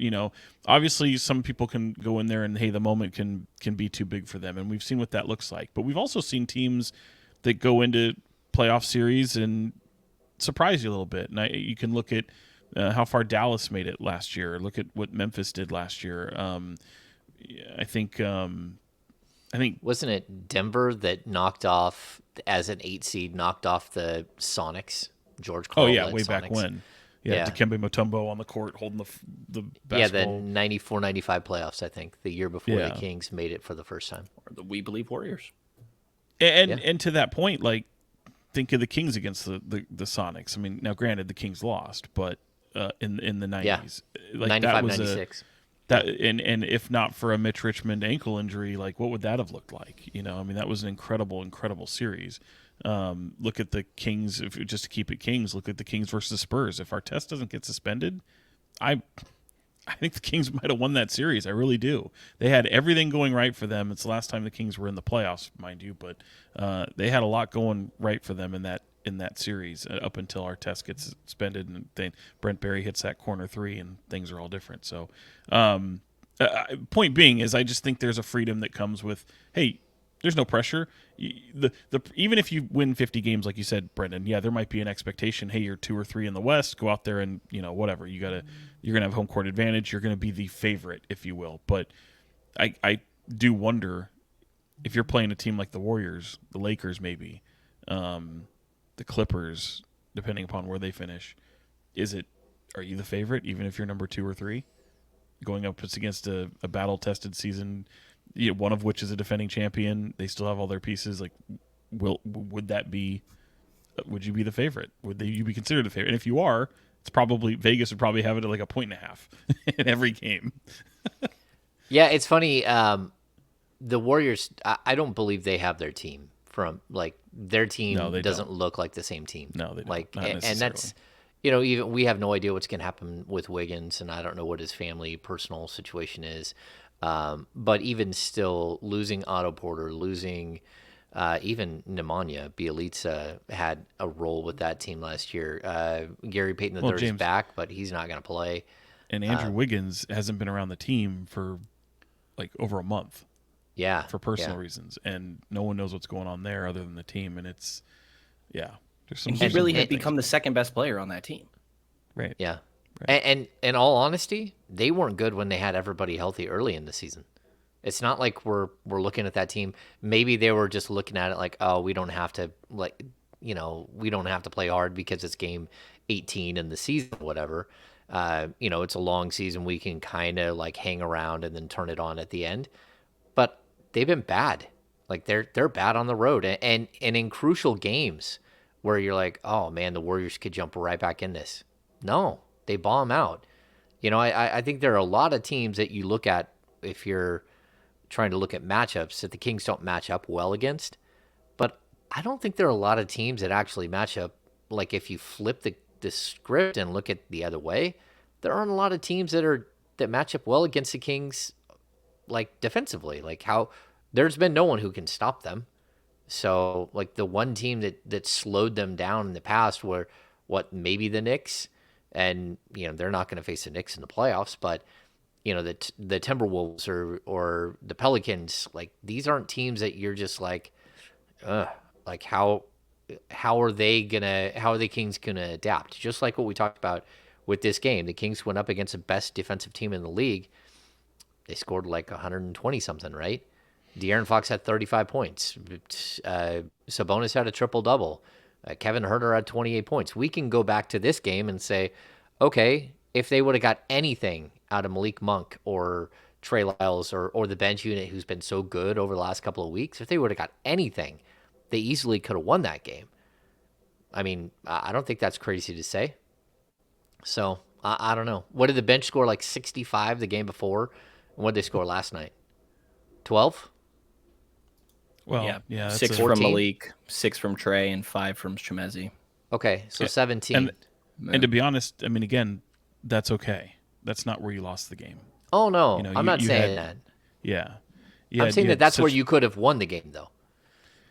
Obviously some people can go in there and, hey, the moment can be too big for them. And we've seen what that looks like, but we've also seen teams that go into playoff series and surprise you a little bit. And you can look at how far Dallas made it last year. Look at what Memphis did last year. I think Wasn't it Denver that knocked off, as an 8 seed, knocked off the Sonics? George Karl way Sonics. back when. Yeah, Dikembe Mutombo on the court holding the basketball. The 94-95 playoffs, I think, the year before the Kings made it for the first time. Or the We Believe Warriors. And to that point, think of the Kings against the Sonics. I mean, now granted the Kings lost, but in the 90s. 95-96. That and if not for a Mitch Richmond ankle injury, what would that have looked like? That was an incredible series. Look at the Kings. Just to keep it Kings, look at the Kings versus Spurs. If Artest doesn't get suspended, I think the Kings might have won that series. I really do. They had everything going right for them. It's the last time the Kings were in the playoffs, mind you, but they had a lot going right for them in that series up until Artest gets suspended and then Brent Berry hits that corner 3 and things are all different. So point being is I just think there's a freedom that comes with, hey, there's no pressure. Even if you win 50 games, like you said, Brenden, there might be an expectation. Hey, you're 2 or 3 in the West. Go out there and whatever. You're gonna have home court advantage. You're gonna be the favorite, if you will. But I do wonder if you're playing a team like the Warriors, the Lakers, maybe, the Clippers, depending upon where they finish. Are you the favorite, even if you're number 2 or 3, going up against a battle-tested season, one of which is a defending champion? They still have all their pieces. Like, would you be the favorite? Would you be considered the favorite? And if you are, it's probably Vegas would probably have it at like 1.5 in every game. Yeah, it's funny. The Warriors, I don't believe they have their team from like their team No, they doesn't don't. look like the same team. No, they don't. Like, Not and that's, necessarily. even we have no idea what's going to happen with Wiggins, and I don't know what his family personal situation is. But even still, losing Otto Porter, losing even Nemanja Bjelica had a role with that team last year. Gary Payton III is James, back, but he's not going to play. And Andrew Wiggins hasn't been around the team for like over a month. Yeah, for personal reasons, and no one knows what's going on there other than the team. And it's, there's some. And he there's some really bad had things. become the second best player on that team. Right. Yeah. Right. And in all honesty, they weren't good when they had everybody healthy early in the season. It's not like we're looking at that team. Maybe they were just looking at it like, oh, we don't have to we don't have to play hard because it's game 18 in the season, whatever. It's a long season. We can kind of like hang around and then turn it on at the end. But they've been bad. Like they're bad on the road and in crucial games where you're like, oh man, the Warriors could jump right back in this. No, they bomb out. I think there are a lot of teams that you look at if you're trying to look at matchups that the Kings don't match up well against. But I don't think there are a lot of teams that actually match up. Like if you flip the script and look at the other way, there aren't a lot of teams that match up well against the Kings, like defensively. Like how there's been no one who can stop them. So like the one team that slowed them down in the past were maybe the Knicks, and they're not going to face the Knicks in the playoffs, but the Timberwolves or the Pelicans, like these aren't teams that you're just like, like how are the Kings gonna adapt? Just like what we talked about with this game, the Kings went up against the best defensive team in the league. They scored like 120 something, right? De'Aaron Fox had 35 points. Sabonis had a triple-double. Kevin Huerter had 28 points. We can go back to this game and say, okay, if they would have got anything out of Malik Monk or Trey Lyles or the bench unit who's been so good over the last couple of weeks, if they would have got anything, they easily could have won that game. I mean, I don't think that's crazy to say. So, I don't know. What did the bench score, like 65 the game before? And what did they score last night? 12? Well, yeah, 6 14? from Malik, 6 from Trey, and 5 from Chemezi. Okay, so 17. And to be honest, I mean, again, that's okay. That's not where you lost the game. Oh, no. You know, I'm not saying that. Yeah. I'm saying that's where you could have won the game, though.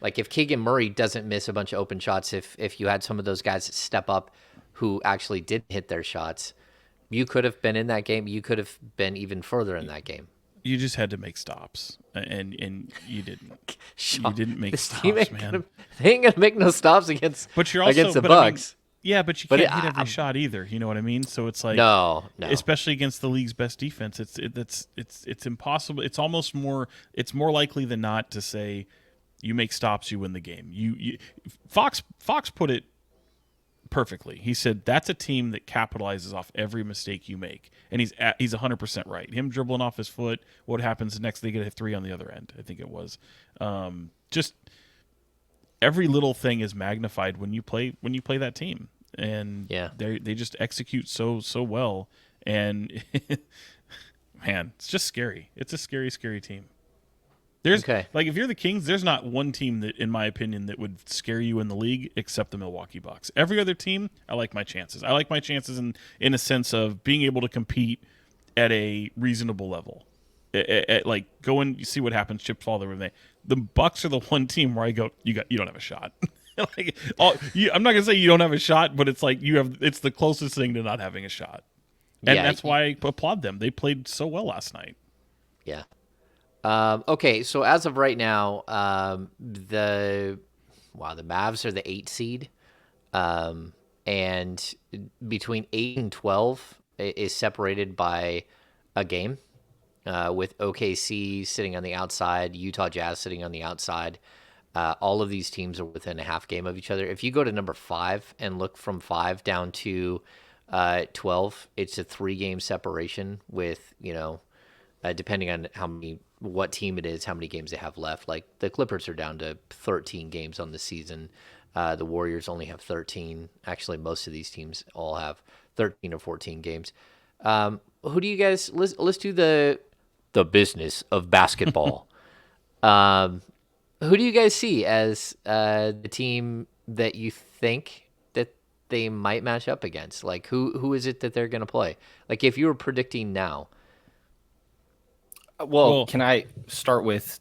Like if Keegan Murray doesn't miss a bunch of open shots, if you had some of those guys step up who actually did hit their shots, you could have been in that game. You could have been even further in that game. You just had to make stops, and you didn't. Sean, You didn't make this stops, team ain't man. They ain't gonna make no stops against But you're also against the but I mean, Bucks. yeah, but you can't hit every shot either. You know what I mean? So it's like No. especially against the league's best defense. It's impossible. It's almost more. It's more likely than not to say you make stops, you win the game. Fox put it perfectly. He said that's a team that capitalizes off every mistake you make, and he's 100% right. Him dribbling off his foot. What happens next? They get a 3 on the other end. I think it was just every little thing is magnified when you play that team, and they just execute so well. And man, it's just scary. It's a scary team. There's like if you're the Kings, there's not one team that, in my opinion, that would scare you in the league except the Milwaukee Bucks. Every other team, I like my chances. I like my chances in a sense of being able to compete at a reasonable level. Like go and you see what happens. Chips fall everything. The Bucks are the one team where I go, you don't have a shot. I'm not gonna say you don't have a shot, but it's like it's the closest thing to not having a shot, and that's why I applaud them. They played so well last night. Yeah. Okay, so as of right now, the Mavs are the 8 seed, and between 8 and 12 is separated by a game. with OKC sitting on the outside, Utah Jazz sitting on the outside. All of these teams are within a half game of each other. If you go to number 5 and look from 5 down to 12, it's a 3-game separation with, depending on what team it is, how many games they have left. Like the Clippers are down to 13 games on the season. The Warriors only have 13. Actually, most of these teams all have 13 or 14 games. Who do you guys? Let's do the business of basketball. Who do you guys see as the team that you think that they might match up against? Like who is it that they're going to play? Like if you were predicting now. Well, can I start with,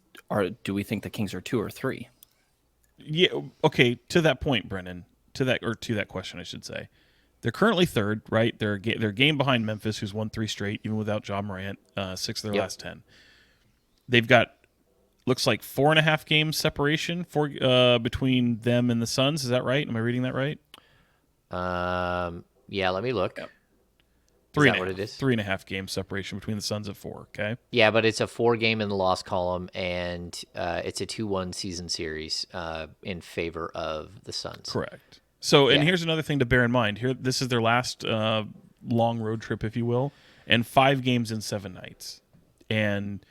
do we think the Kings are 2 or 3? Yeah. Okay. To that point, Brendan. To that question, I should say. They're currently 3rd, right? They're game behind Memphis, who's won 3 straight, even without Ja Morant. 6 of their last 10. They've got looks like 4.5 games separation between them and the Suns. Is that right? Am I reading that right? Yeah. Let me look. Yep. Is that what it is? 3.5 games separation between the Suns at 4. Okay. Yeah, but it's a 4-game in the loss column, and it's a 2-1 season series in favor of the Suns. Correct. So, and here's another thing to bear in mind. Here, this is their last long road trip, if you will, and 5 games in 7 nights. And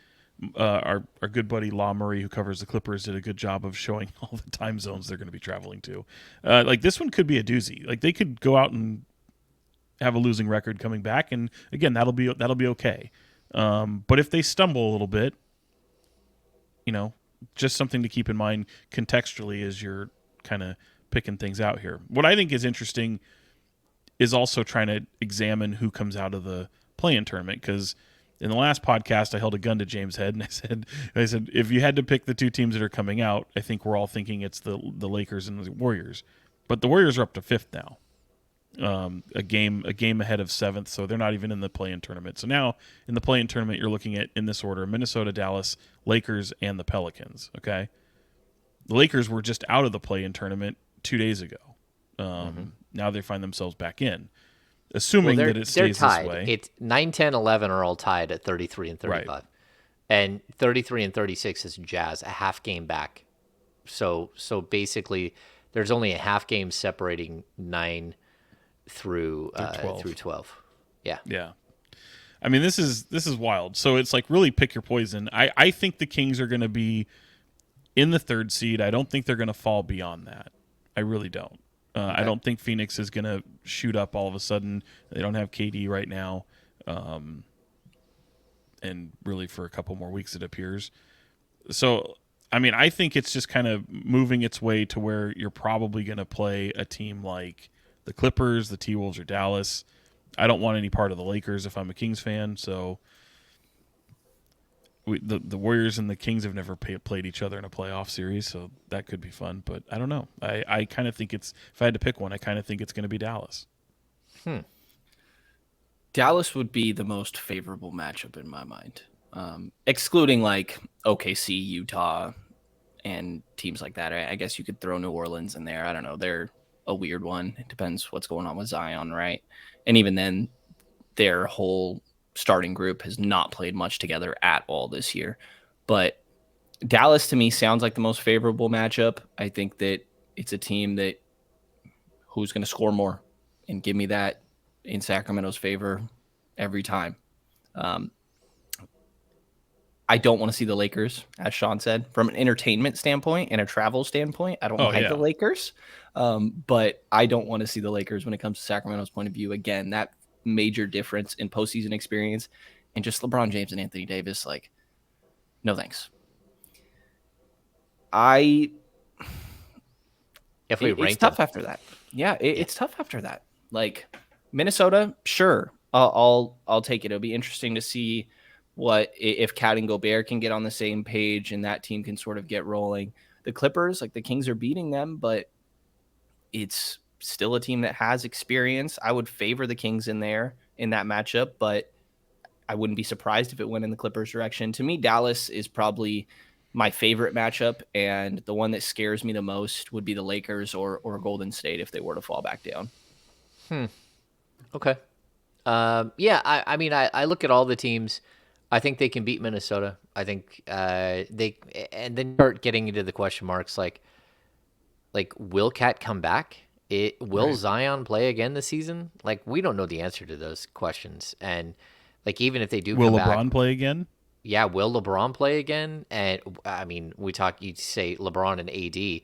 our good buddy La Murray, who covers the Clippers, did a good job of showing all the time zones they're going to be traveling to. Like this one could be a doozy. Like they could go out and have a losing record coming back, and again, that'll be okay. But if they stumble a little bit, just something to keep in mind contextually as you're kind of picking things out here. What I think is interesting is also trying to examine who comes out of the play-in tournament, because in the last podcast, I held a gun to James' head, and I said, if you had to pick the 2 teams that are coming out, I think we're all thinking it's the Lakers and the Warriors. But the Warriors are up to 5th now. A game ahead of 7th, so they're not even in the play-in tournament. So now in the play-in tournament, you're looking at, in this order, Minnesota, Dallas, Lakers, and the Pelicans. Okay, the Lakers were just out of the play-in tournament 2 days ago. Now they find themselves back in, assuming that it stays tied. this way. It's 9, 10, 11 are all tied at 33 and 35, Right. And 33 and 36 is Jazz, a half game back. So basically, there's only a half game separating 9 through 12. Yeah. I mean, this is wild. So it's like really pick your poison. I think the Kings are going to be in the 3rd seed. I don't think they're going to fall beyond that. I really don't. Okay. I don't think Phoenix is going to shoot up all of a sudden. They don't have KD right now. And really for a couple more weeks, it appears. So, I mean, I think it's just kind of moving its way to where you're probably going to play a team like the Clippers, the T-Wolves, or Dallas. I don't want any part of the Lakers if I'm a Kings fan. So the Warriors and the Kings have never played each other in a playoff series, so that could be fun. But I don't know. I kind of think if I had to pick one, I kind of think it's going to be Dallas. Dallas would be the most favorable matchup in my mind, excluding like OKC, Utah, and teams like that. I guess you could throw New Orleans in there. I don't know. They're a weird one. It depends what's going on with Zion, right? And even then, their whole starting group has not played much together at all this year. But Dallas, to me, sounds like the most favorable matchup. I think that it's a team that who's going to score more, and give me that in Sacramento's favor every time. I don't want to see the Lakers, as Sean said, from an entertainment standpoint and a travel standpoint. I don't like the Lakers, but I don't want to see the Lakers when it comes to Sacramento's point of view. Again, that major difference in postseason experience and just LeBron James and Anthony Davis, like, no thanks. If we It's ranked tough them. after that. Yeah, it's tough after that. Like Minnesota, sure, I'll take it. It'll be interesting to see what if Cat and Gobert can get on the same page and that team can sort of get rolling. The Clippers, like the Kings are beating them, but it's still a team that has experience. I would favor the Kings in there in that matchup, but I wouldn't be surprised if it went in the Clippers direction. To me, Dallas is probably my favorite matchup, and the one that scares me the most would be the Lakers or Golden State if they were to fall back down. Okay. I mean, I look at all the teams. I think they can beat Minnesota. I think they, and then start getting into the question marks like will Cat come back? Will Zion play again this season? Like we don't know the answer to those questions, and like even if they do Will come LeBron back, play again? yeah, will LeBron play again? And I mean, you say LeBron and AD.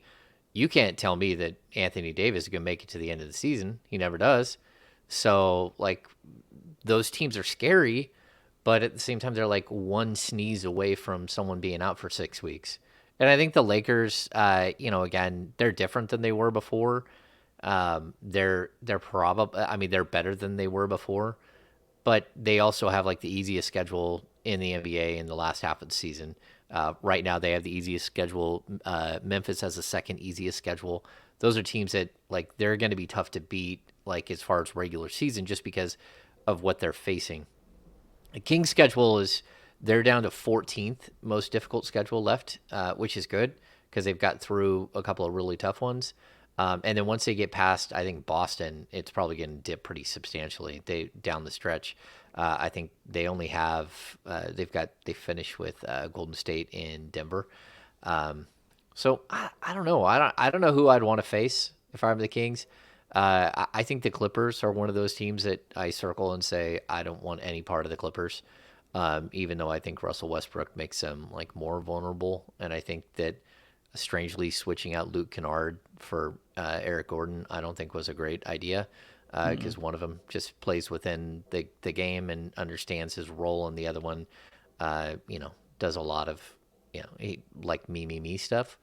You can't tell me that Anthony Davis is going to make it to the end of the season. He never does. So, like, those teams are scary, but at the same time, they're like one sneeze away from someone being out for 6 weeks. And I think the Lakers, again, they're different than they were before. They're probably, I mean, they're better than they were before, but they also have like the easiest schedule in the NBA in the last half of the season. Right now, they have the easiest schedule. Memphis has the second easiest schedule. Those are teams that like they're going to be tough to beat, like as far as regular season, just because of what they're facing. The Kings' schedule is they're down to 14th most difficult schedule left, which is good because they've got through a couple of really tough ones. And then once they get past, I think Boston, it's probably going to dip pretty substantially. They down the stretch. I think they only have they finish with Golden State in Denver. So I don't know. I don't know who I'd want to face if I'm the Kings. I think the Clippers are one of those teams that I circle and say I don't want any part of the Clippers. Even though I think Russell Westbrook makes them like more vulnerable, and I think that strangely switching out Luke Kennard for Eric Gordon, I don't think was a great idea because one of them just plays within the game and understands his role, and the other one, does a lot of, like me stuff.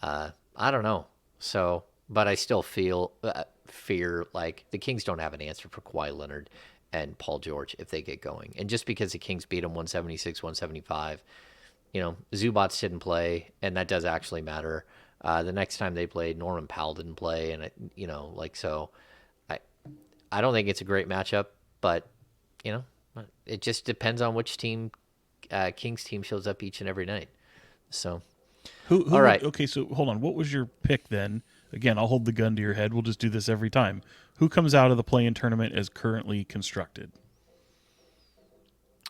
I don't know. So, but I still fear like the Kings don't have an answer for Kawhi Leonard and Paul George if they get going. And just because the Kings beat them 176, 175, Zubats didn't play, and that does actually matter. The next time they played, Norman Powell didn't play, and so I don't think it's a great matchup, but it just depends on which team, Kings team shows up each and every night. So, Who all right, okay, so hold on. What was your pick then? Again, I'll hold the gun to your head. We'll just do this every time. Who comes out of the play-in tournament as currently constructed?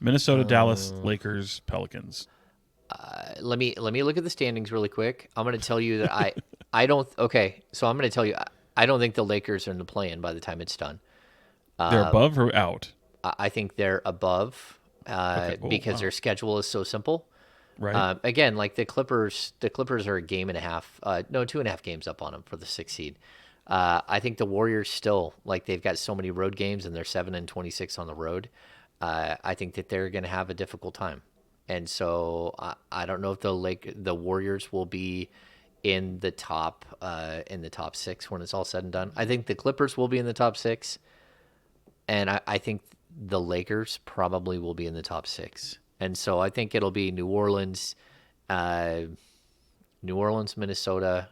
Minnesota, Dallas, Lakers, Pelicans. let me look at the standings really quick. I'm going to tell you that I don't. Okay, so I'm going to tell you I don't think the Lakers are in the play-in by the time it's done. They're above or out? I think they're above because their schedule is so simple. Right. Again, like the Clippers are a game and a half, 2.5 games up on them for the 6th seed. I think the Warriors still, like they've got so many road games and they're 7-26 on the road. I think that they're going to have a difficult time. And so I don't know if the Warriors will be in the top 6 when it's all said and done. I think the Clippers will be in the top 6, and I think the Lakers probably will be in the top 6. And so I think it'll be New Orleans, Minnesota,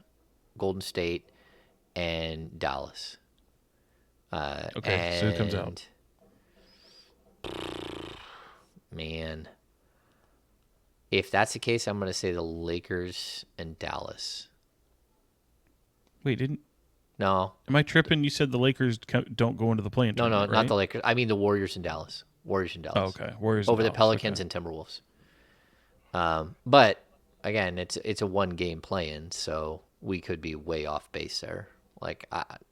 Golden State, and Dallas. Okay, so who comes out? Man, if that's the case, I'm going to say the Lakers and Dallas. Wait, No, am I tripping? You said the Lakers don't go into the play-in no, tournament, right? not the Lakers. I mean the Warriors and Dallas. Warriors and Dallas. Oh, okay. Warriors over and the Dallas. Pelicans Okay. and Timberwolves. But again, it's a one game play-in, so we could be way off base there. Like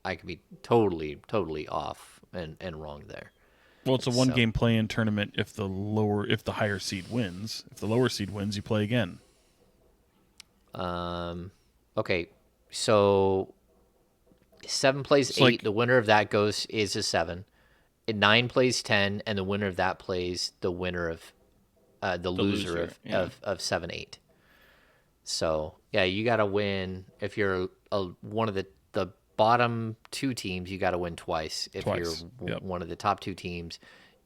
I could be totally off and wrong there. Well, it's a one-game play-in tournament if the higher seed wins. If the lower seed wins, you play again. Okay, so 7 plays 8. Like, the winner of that is a 7. 9 plays 10, and the winner of that plays the winner of the loser of 7-8. So yeah, you got to win if you're one of the bottom 2 teams. You got to win twice. If you're one of the top 2 teams,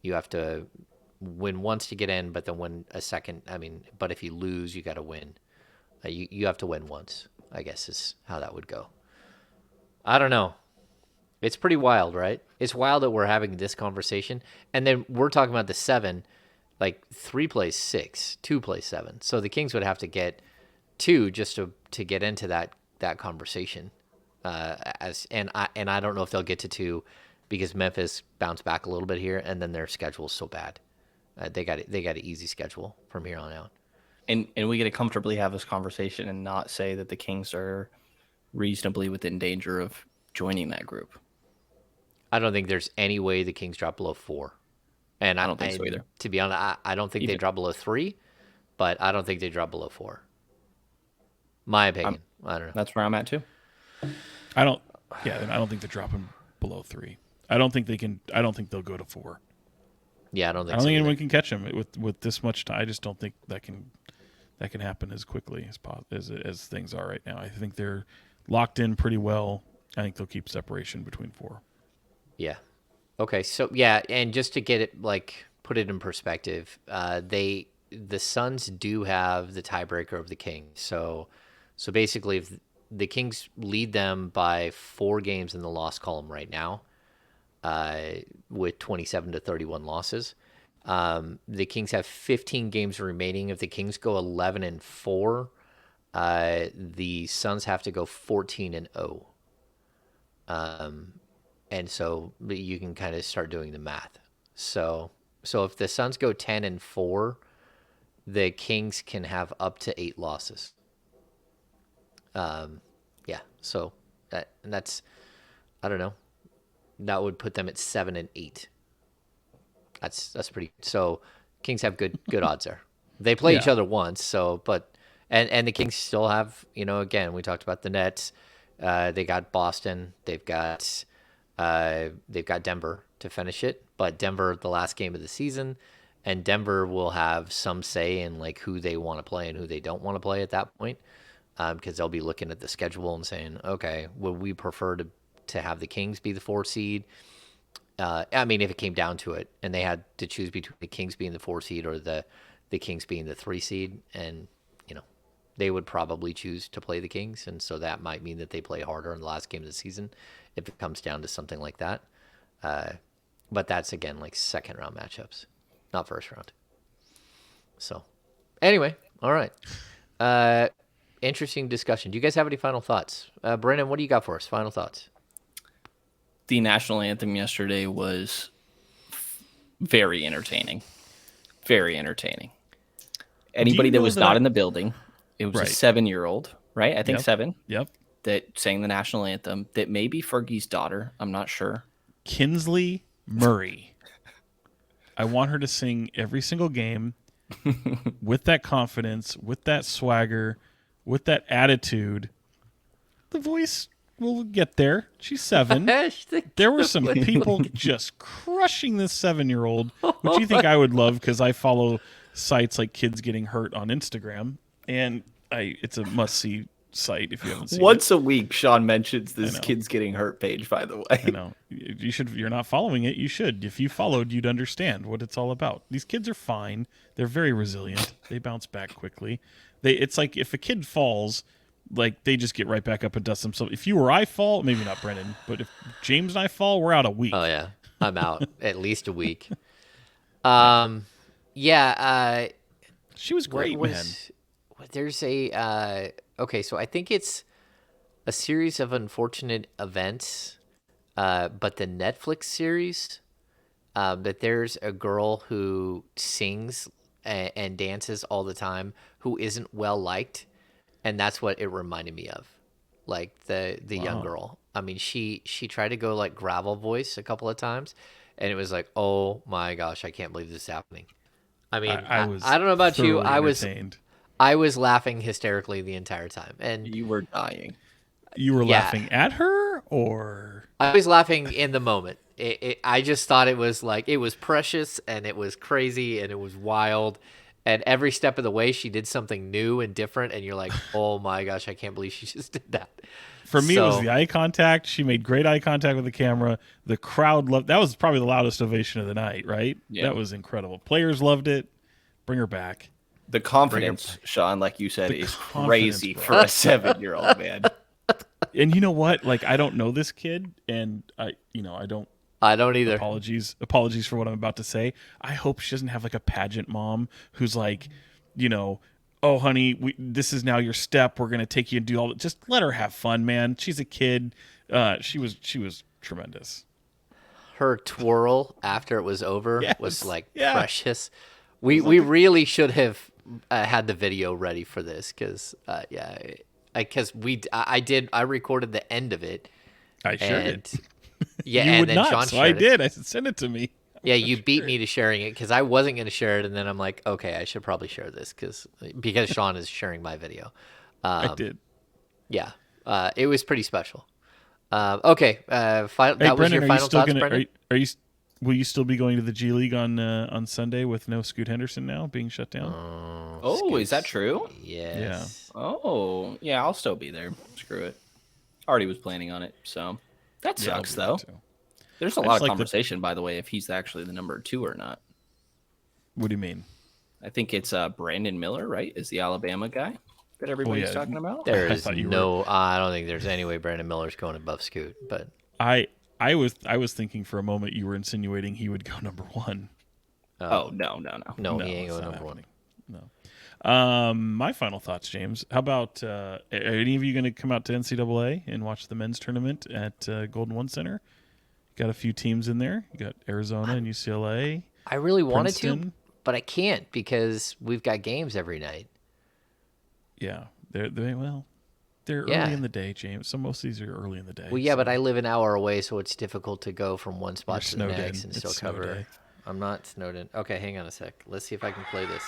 you have to win once to get in, but then win a second. I mean, but if you lose, you got to win. You have to win once, I guess is how that would go. I don't know. It's pretty wild, right? It's wild that we're having this conversation, and then we're talking about the 7. Like 3 plays 6, 2 plays 7. So the Kings would have to get 2 just to get into that conversation. And I don't know if they'll get to 2 because Memphis bounced back a little bit here, and then their schedule is so bad. They got an easy schedule from here on out. And we get to comfortably have this conversation and not say that the Kings are reasonably within danger of joining that group. I don't think there's any way the Kings drop below 4. And I don't think so either. To be honest, I don't think they drop below 3, but I don't think they drop below 4. My opinion. I don't know. That's where I'm at too. I don't think they're dropping below 3. I don't think they'll go to 4. Yeah, I don't think I don't so think either. anyone can catch them with this much time. I just don't think that can happen as quickly as things are right now. I think they're locked in pretty well. I think they'll keep separation between 4. Yeah. Okay. So yeah, and just to get it put it in perspective, the Suns do have the tiebreaker of the Kings. So basically, if the Kings lead them by 4 games in the loss column right now, with 27 to 31 losses. The Kings have 15 games remaining. If the Kings go 11-4, the Suns have to go 14-0. And so you can kind of start doing the math. So if the Suns go 10-4, the Kings can have up to 8 losses. Yeah. So that's I don't know. That would put them at 7-8. That's pretty. So Kings have good odds there. They play each other once. So, and the Kings still have, again, we talked about the Nets. They got Boston. They've got Denver to finish it. But Denver, the last game of the season, and Denver will have some say in who they want to play and who they don't want to play at that point, because they'll be looking at the schedule and saying, okay, would we prefer to have the Kings be the 4 seed? I mean, if it came down to it, and they had to choose between the Kings being the 4 seed or the Kings being the 3 seed, and they would probably choose to play the Kings, and so that might mean that they play harder in the last game of the season if it comes down to something like that. But that's again second round matchups, not first round. So, anyway, all right. Interesting discussion. Do you guys have any final thoughts? Brenden, what do you got for us? Final thoughts. The national anthem yesterday was very entertaining. Very entertaining. Anybody that was not in the building, it was a 7-year-old, right? I think 7. Yep. That sang the national anthem. That may be Fergie's daughter. I'm not sure. Kinsley Murray. I want her to sing every single game with that confidence, with that swagger, with that attitude. The voice will get there. She's 7. There were some people just crushing this 7-year-old, which you think I would love because I follow sites like Kids Getting Hurt on Instagram, and it's a must-see site if you haven't seen it. Once a week, Sean mentions this Kids Getting Hurt page, by the way. I know. You should. You're not following it. You should. If you followed, you'd understand what it's all about. These kids are fine. They're very resilient. They bounce back quickly. It's like if a kid falls, they just get right back up and dust themselves. If you or I fall, maybe not Brenden, but if James and I fall, we're out a week. Oh yeah, I'm out at least a week. Yeah. She was great, man. There's a okay, so I think it's a series of unfortunate events, but the Netflix series, that there's a girl who sings and dances all the time who isn't well liked, and that's what it reminded me of, the young girl. I mean, she tried to go gravel voice a couple of times, and it was oh my gosh, I can't believe this is happening. I mean, I don't know about you, I was laughing hysterically the entire time, and you were dying. You were laughing at her, or I was laughing in the moment. I just thought it was it was precious, and it was crazy, and it was wild, and every step of the way she did something new and different, and you're oh my gosh, I can't believe she just did that. For me, it was the eye contact. She made great eye contact with the camera. The crowd loved. That was probably the loudest ovation of the night, right? Yeah. That was incredible. Players loved it. Bring her back. The confidence, Sean, like you said, is crazy for a 7-year-old, man. And you know what? I don't know this kid, and I don't. I don't either. Apologies for what I'm about to say. I hope she doesn't have a pageant mom who's oh, honey, this is now your step. We're gonna take you and do all. Just let her have fun, man. She's a kid. She was tremendous. Her twirl after it was over was precious. We really should have had the video ready for this because I recorded the end of it. I sure did. Yeah, You and would then not, Sean so I shared it. did. I said, send it to me. Yeah, you beat me to sharing it because I wasn't going to share it, and then I'm like, okay, I should probably share this because Sean is sharing my video. I did. Yeah, it was pretty special. Okay, that was Brenden, your final thoughts, Brenden? Will you still be going to the G League on Sunday with no Scoot Henderson now being shut down? Oh, is that true? Yes. Oh, yeah, I'll still be there. Screw it. Already was planning on it, so that Yeah, I'll sucks be there though. too. There's a I lot just of like conversation, by the way, if he's actually the number 2 or not. What do you mean? I think it's Brandon Miller, right? Is the Alabama guy that everybody's yeah. talking about? There I is thought you no. I don't think there's any way Brandon Miller's going above Scoot, but I was thinking for a moment you were insinuating he would go number 1. Oh, no. no, he ain't it's going not number 1. happening. No. My final thoughts, James. How about are any of you going to come out to NCAA and watch the men's tournament at Golden One Center? Got a few teams in there. You got Arizona and UCLA. I really wanted to, Princeton. but I can't because we've got games every night. Yeah, they're early Yeah. in the day, James. So most of these are early in the day. Well, yeah, so but I live an hour away, so it's difficult to go from one spot to the snowed next in. and It's still snow cover. day. I'm not snowed in. Okay, hang on a sec. Let's see if I can play this.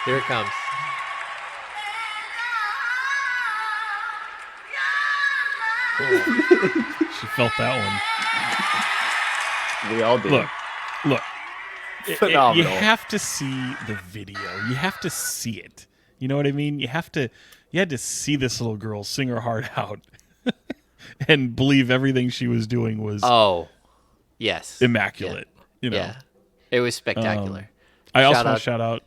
Here it comes. She felt that one. We all do. Look. You Phenomenal. have to see the video. You have to see it. You know what I mean? You had to see this little girl sing her heart out and believe everything she was doing was Oh, yes. immaculate. You know. Yeah, it was spectacular. I also Shout want out- to shout out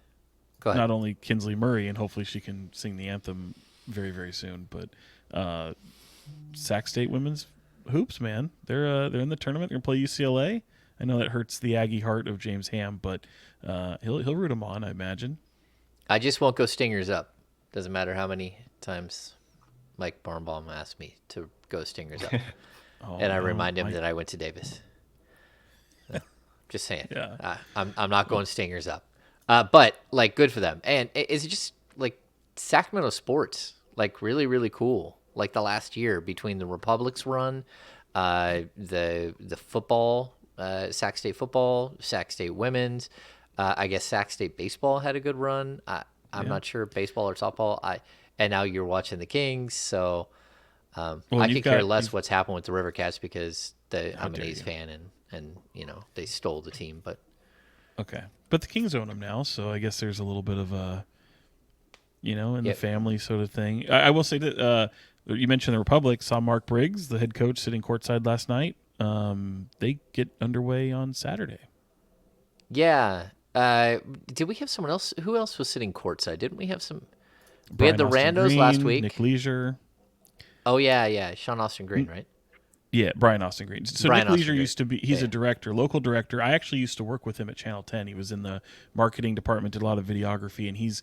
Go ahead. not only Kinsley Murray, and hopefully she can sing the anthem very, very soon, but Sac State women's hoops, man. They're in the tournament. They're gonna play UCLA. I know that hurts the Aggie heart of James Ham, but he'll root them on, I imagine. I just won't go Stingers up. Doesn't matter how many times Mike Barnbaum asked me to go Stingers up, and I remind him that I went to Davis. Just saying. Yeah. I'm not going Stingers up. But like, good for them. And it's just like Sacramento sports, like really, really cool. Like the last year between the Republic's run, the football, Sac State football, Sac State women's, I guess Sac State baseball had a good run. I'm not sure baseball or softball. And now you're watching the Kings, so I could care less what's happened with the River Cats because I'm an A's fan and they stole the team, but. Okay. But the Kings own them now, so I guess there's a little bit of a, in the family sort of thing. I will say that you mentioned the Republic. Saw Mark Briggs, the head coach, sitting courtside last night. They get underway on Saturday. Yeah. Did we have someone else? Who else was sitting courtside? Didn't we have some? We Brian had the Austin Randos Green, last week. Nick Leisure. Oh, yeah. Sean Austin Green, right? Yeah, Brian Austin Green. So Brian Nick Austin Leisure Green. used to be, he's a director, local director. I actually used to work with him at Channel 10. He was in the marketing department, did a lot of videography, and he's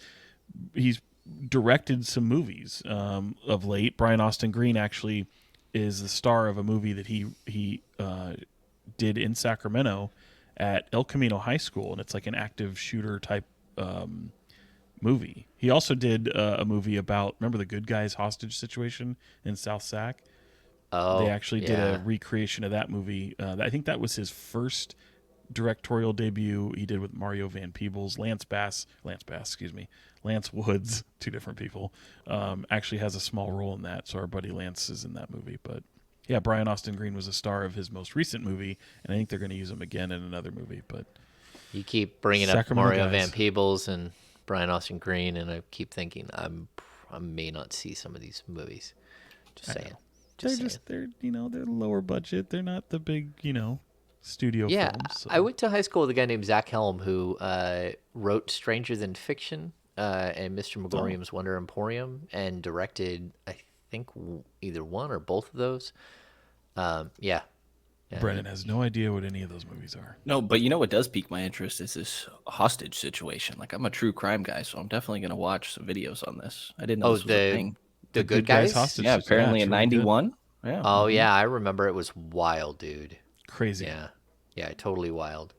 directed some movies of late. Brian Austin Green actually is the star of a movie that he did in Sacramento at El Camino High School, and it's like an active shooter type movie. He also did a movie about, remember the Good Guys hostage situation in South Sac? Oh, They actually did yeah. a recreation of that movie. I think that was his first directorial debut. He did with Mario Van Peebles, Lance Bass, Lance Woods, two different people. Actually has a small role in that, so our buddy Lance is in that movie. But yeah, Brian Austin Green was a star of his most recent movie, and I think they're going to use him again in another movie. But You keep bringing up Sacramento Mario guys. Van Peebles and Brian Austin Green, and I keep thinking I may not see some of these movies. Just saying. they're lower budget. They're not the big studio Yeah, films. So. I went to high school with a guy named Zach Helm who wrote Stranger Than Fiction, and Mr. Megorium's Wonder Emporium, and directed, I think, either one or both of those. Yeah. Brenden has no idea what any of those movies are. No, but you know what does pique my interest is this hostage situation. Like, I'm a true crime guy, so I'm definitely going to watch some videos on this. I didn't know this was a thing. The good guys? hostage. Yeah, apparently in it's really good. 91. Yeah. Oh, yeah, I remember it was wild, dude. Crazy. Yeah, totally wild.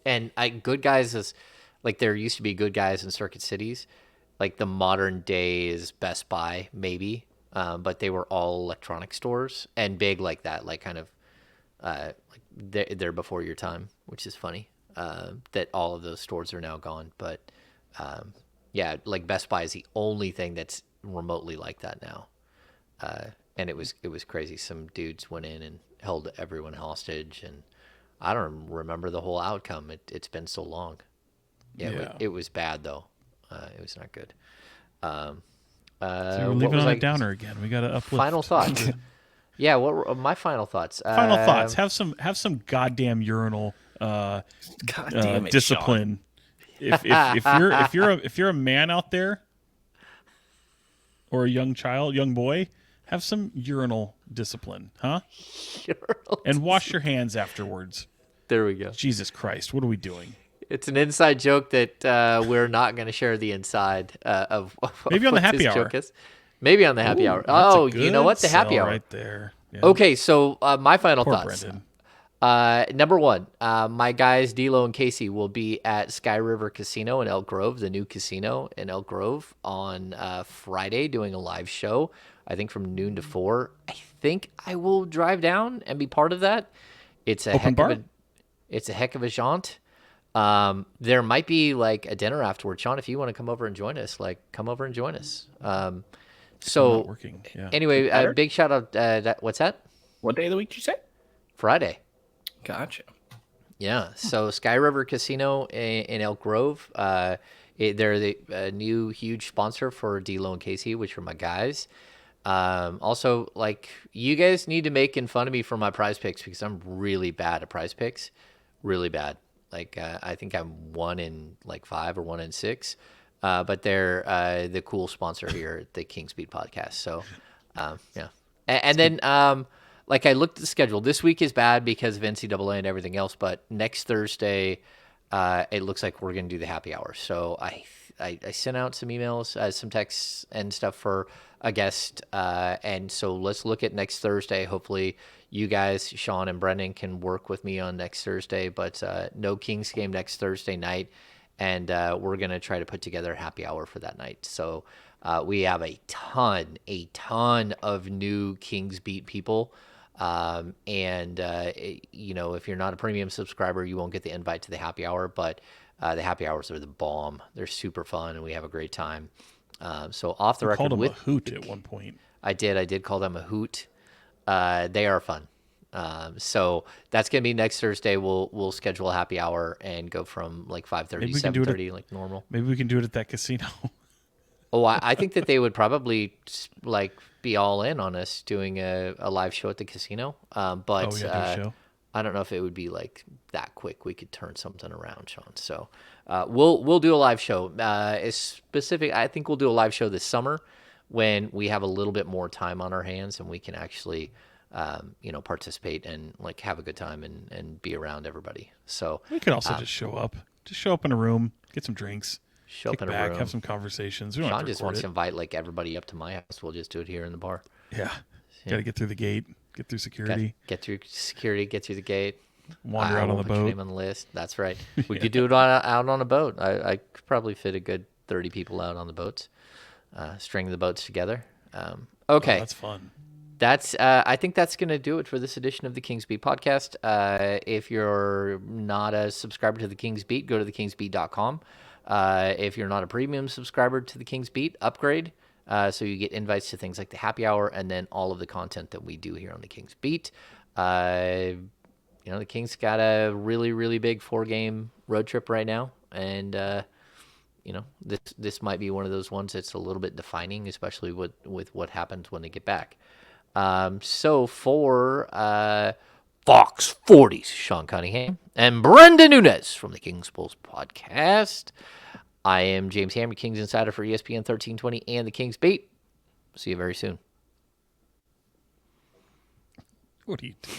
And Good Guys is, like, there used to be Good Guys in Circuit Cities. Like, the modern day is Best Buy, maybe. But they were all electronic stores and big like that, like kind of like they're before your time, which is funny that all of those stores are now gone. But yeah, like Best Buy is the only thing that's remotely like that now. And it was crazy. Some dudes went in and held everyone hostage, and I don't remember the whole outcome. It's been so long. Yeah. It was bad though. It was not good. So we're leaving on a downer again. We got to uplift. Final thoughts. Yeah, what were my final thoughts? Final thoughts. Have some goddamn urinal God damn it, discipline. If you're a man out there, or a young boy, have some urinal discipline, huh? And wash your hands afterwards. There we go. Jesus Christ, what are we doing? It's an inside joke that we're not going to share the inside of maybe on the what happy this hour. joke is. Maybe on the happy hour. That's Oh, a you know what? The good happy sell hour. right there. Yeah. Okay, so my final Poor thoughts. Brenden. Number one, my guys D'Lo and Casey will be at Sky River Casino in Elk Grove, the new casino in Elk Grove, on Friday, doing a live show. I think from noon to 4. I think I will drive down and be part of that. It's a Open bar? It's a heck of a jaunt. There might be like a dinner afterward. Sean, if you want to come over and join us, come over and join us. So Not working. Yeah. anyway, big shout out. What's that? What day of the week did you say? Friday. Gotcha. Yeah. So Sky River Casino in Elk Grove. They're the new huge sponsor for D'Lo and Casey, which are my guys. Also, like, you guys need to make fun of me for my prize picks because I'm really bad at prize picks. Really bad. Like, I think I'm 1 in 5 or 1 in 6. But they're the cool sponsor here at the Kings Beat podcast. So, yeah. And then, I looked at the schedule. This week is bad because of NCAA and everything else. But next Thursday, it looks like we're going to do the happy hour. So I sent out some emails, some texts and stuff for a guest. And so let's look at next Thursday. Hopefully you guys, Sean and Brenden, can work with me on next Thursday. But no Kings game next Thursday night. And we're going to try to put together a happy hour for that night. So we have a ton of new Kings Beat people. If you're not a premium subscriber, you won't get the invite to the happy hour. But the happy hours are the bomb. They're super fun, and we have a great time. So off the record, called them a hoot at one point. I did call them a hoot. They are fun. So that's gonna be next Thursday. We'll schedule a happy hour and go from 5:30, 7:30 like normal. Maybe we can do it at that casino. Oh, I think that they would probably be all in on us doing a live show at the casino. But do a show? I don't know if it would be that quick. We could turn something around, Sean. So we'll do a live show. I think we'll do a live show this summer when we have a little bit more time on our hands and we can actually participate and have a good time and be around everybody. So we could also just show up in a room, get some drinks, show up in a back, room, have some conversations. We don't have Sean to just record wants it. to invite everybody up to my house. We'll just do it here in the bar. Yeah. Got to get through the gate, get through security, Get through security, get through the gate. wander out on the Put your boat. name on the list. That's right. We could do it out on a boat. I could probably fit a good 30 people out on the boats, string the boats together. Okay. Oh, that's fun. That's I think that's going to do it for this edition of the Kings Beat podcast. If you're not a subscriber to the Kings Beat, go to thekingsbeat.com. If you're not a premium subscriber to the Kings Beat, upgrade so you get invites to things like the happy hour and then all of the content that we do here on the Kings Beat. The Kings got a really, really big 4-game road trip right now, and this might be one of those ones that's a little bit defining, especially with what happens when they get back. So for Fox 40's Sean Cunningham and Brenden Nunes from the Kings Pulse podcast, I am James Hammer, Kings Insider for ESPN 1320 and the Kings Beat. See you very soon. What are you doing?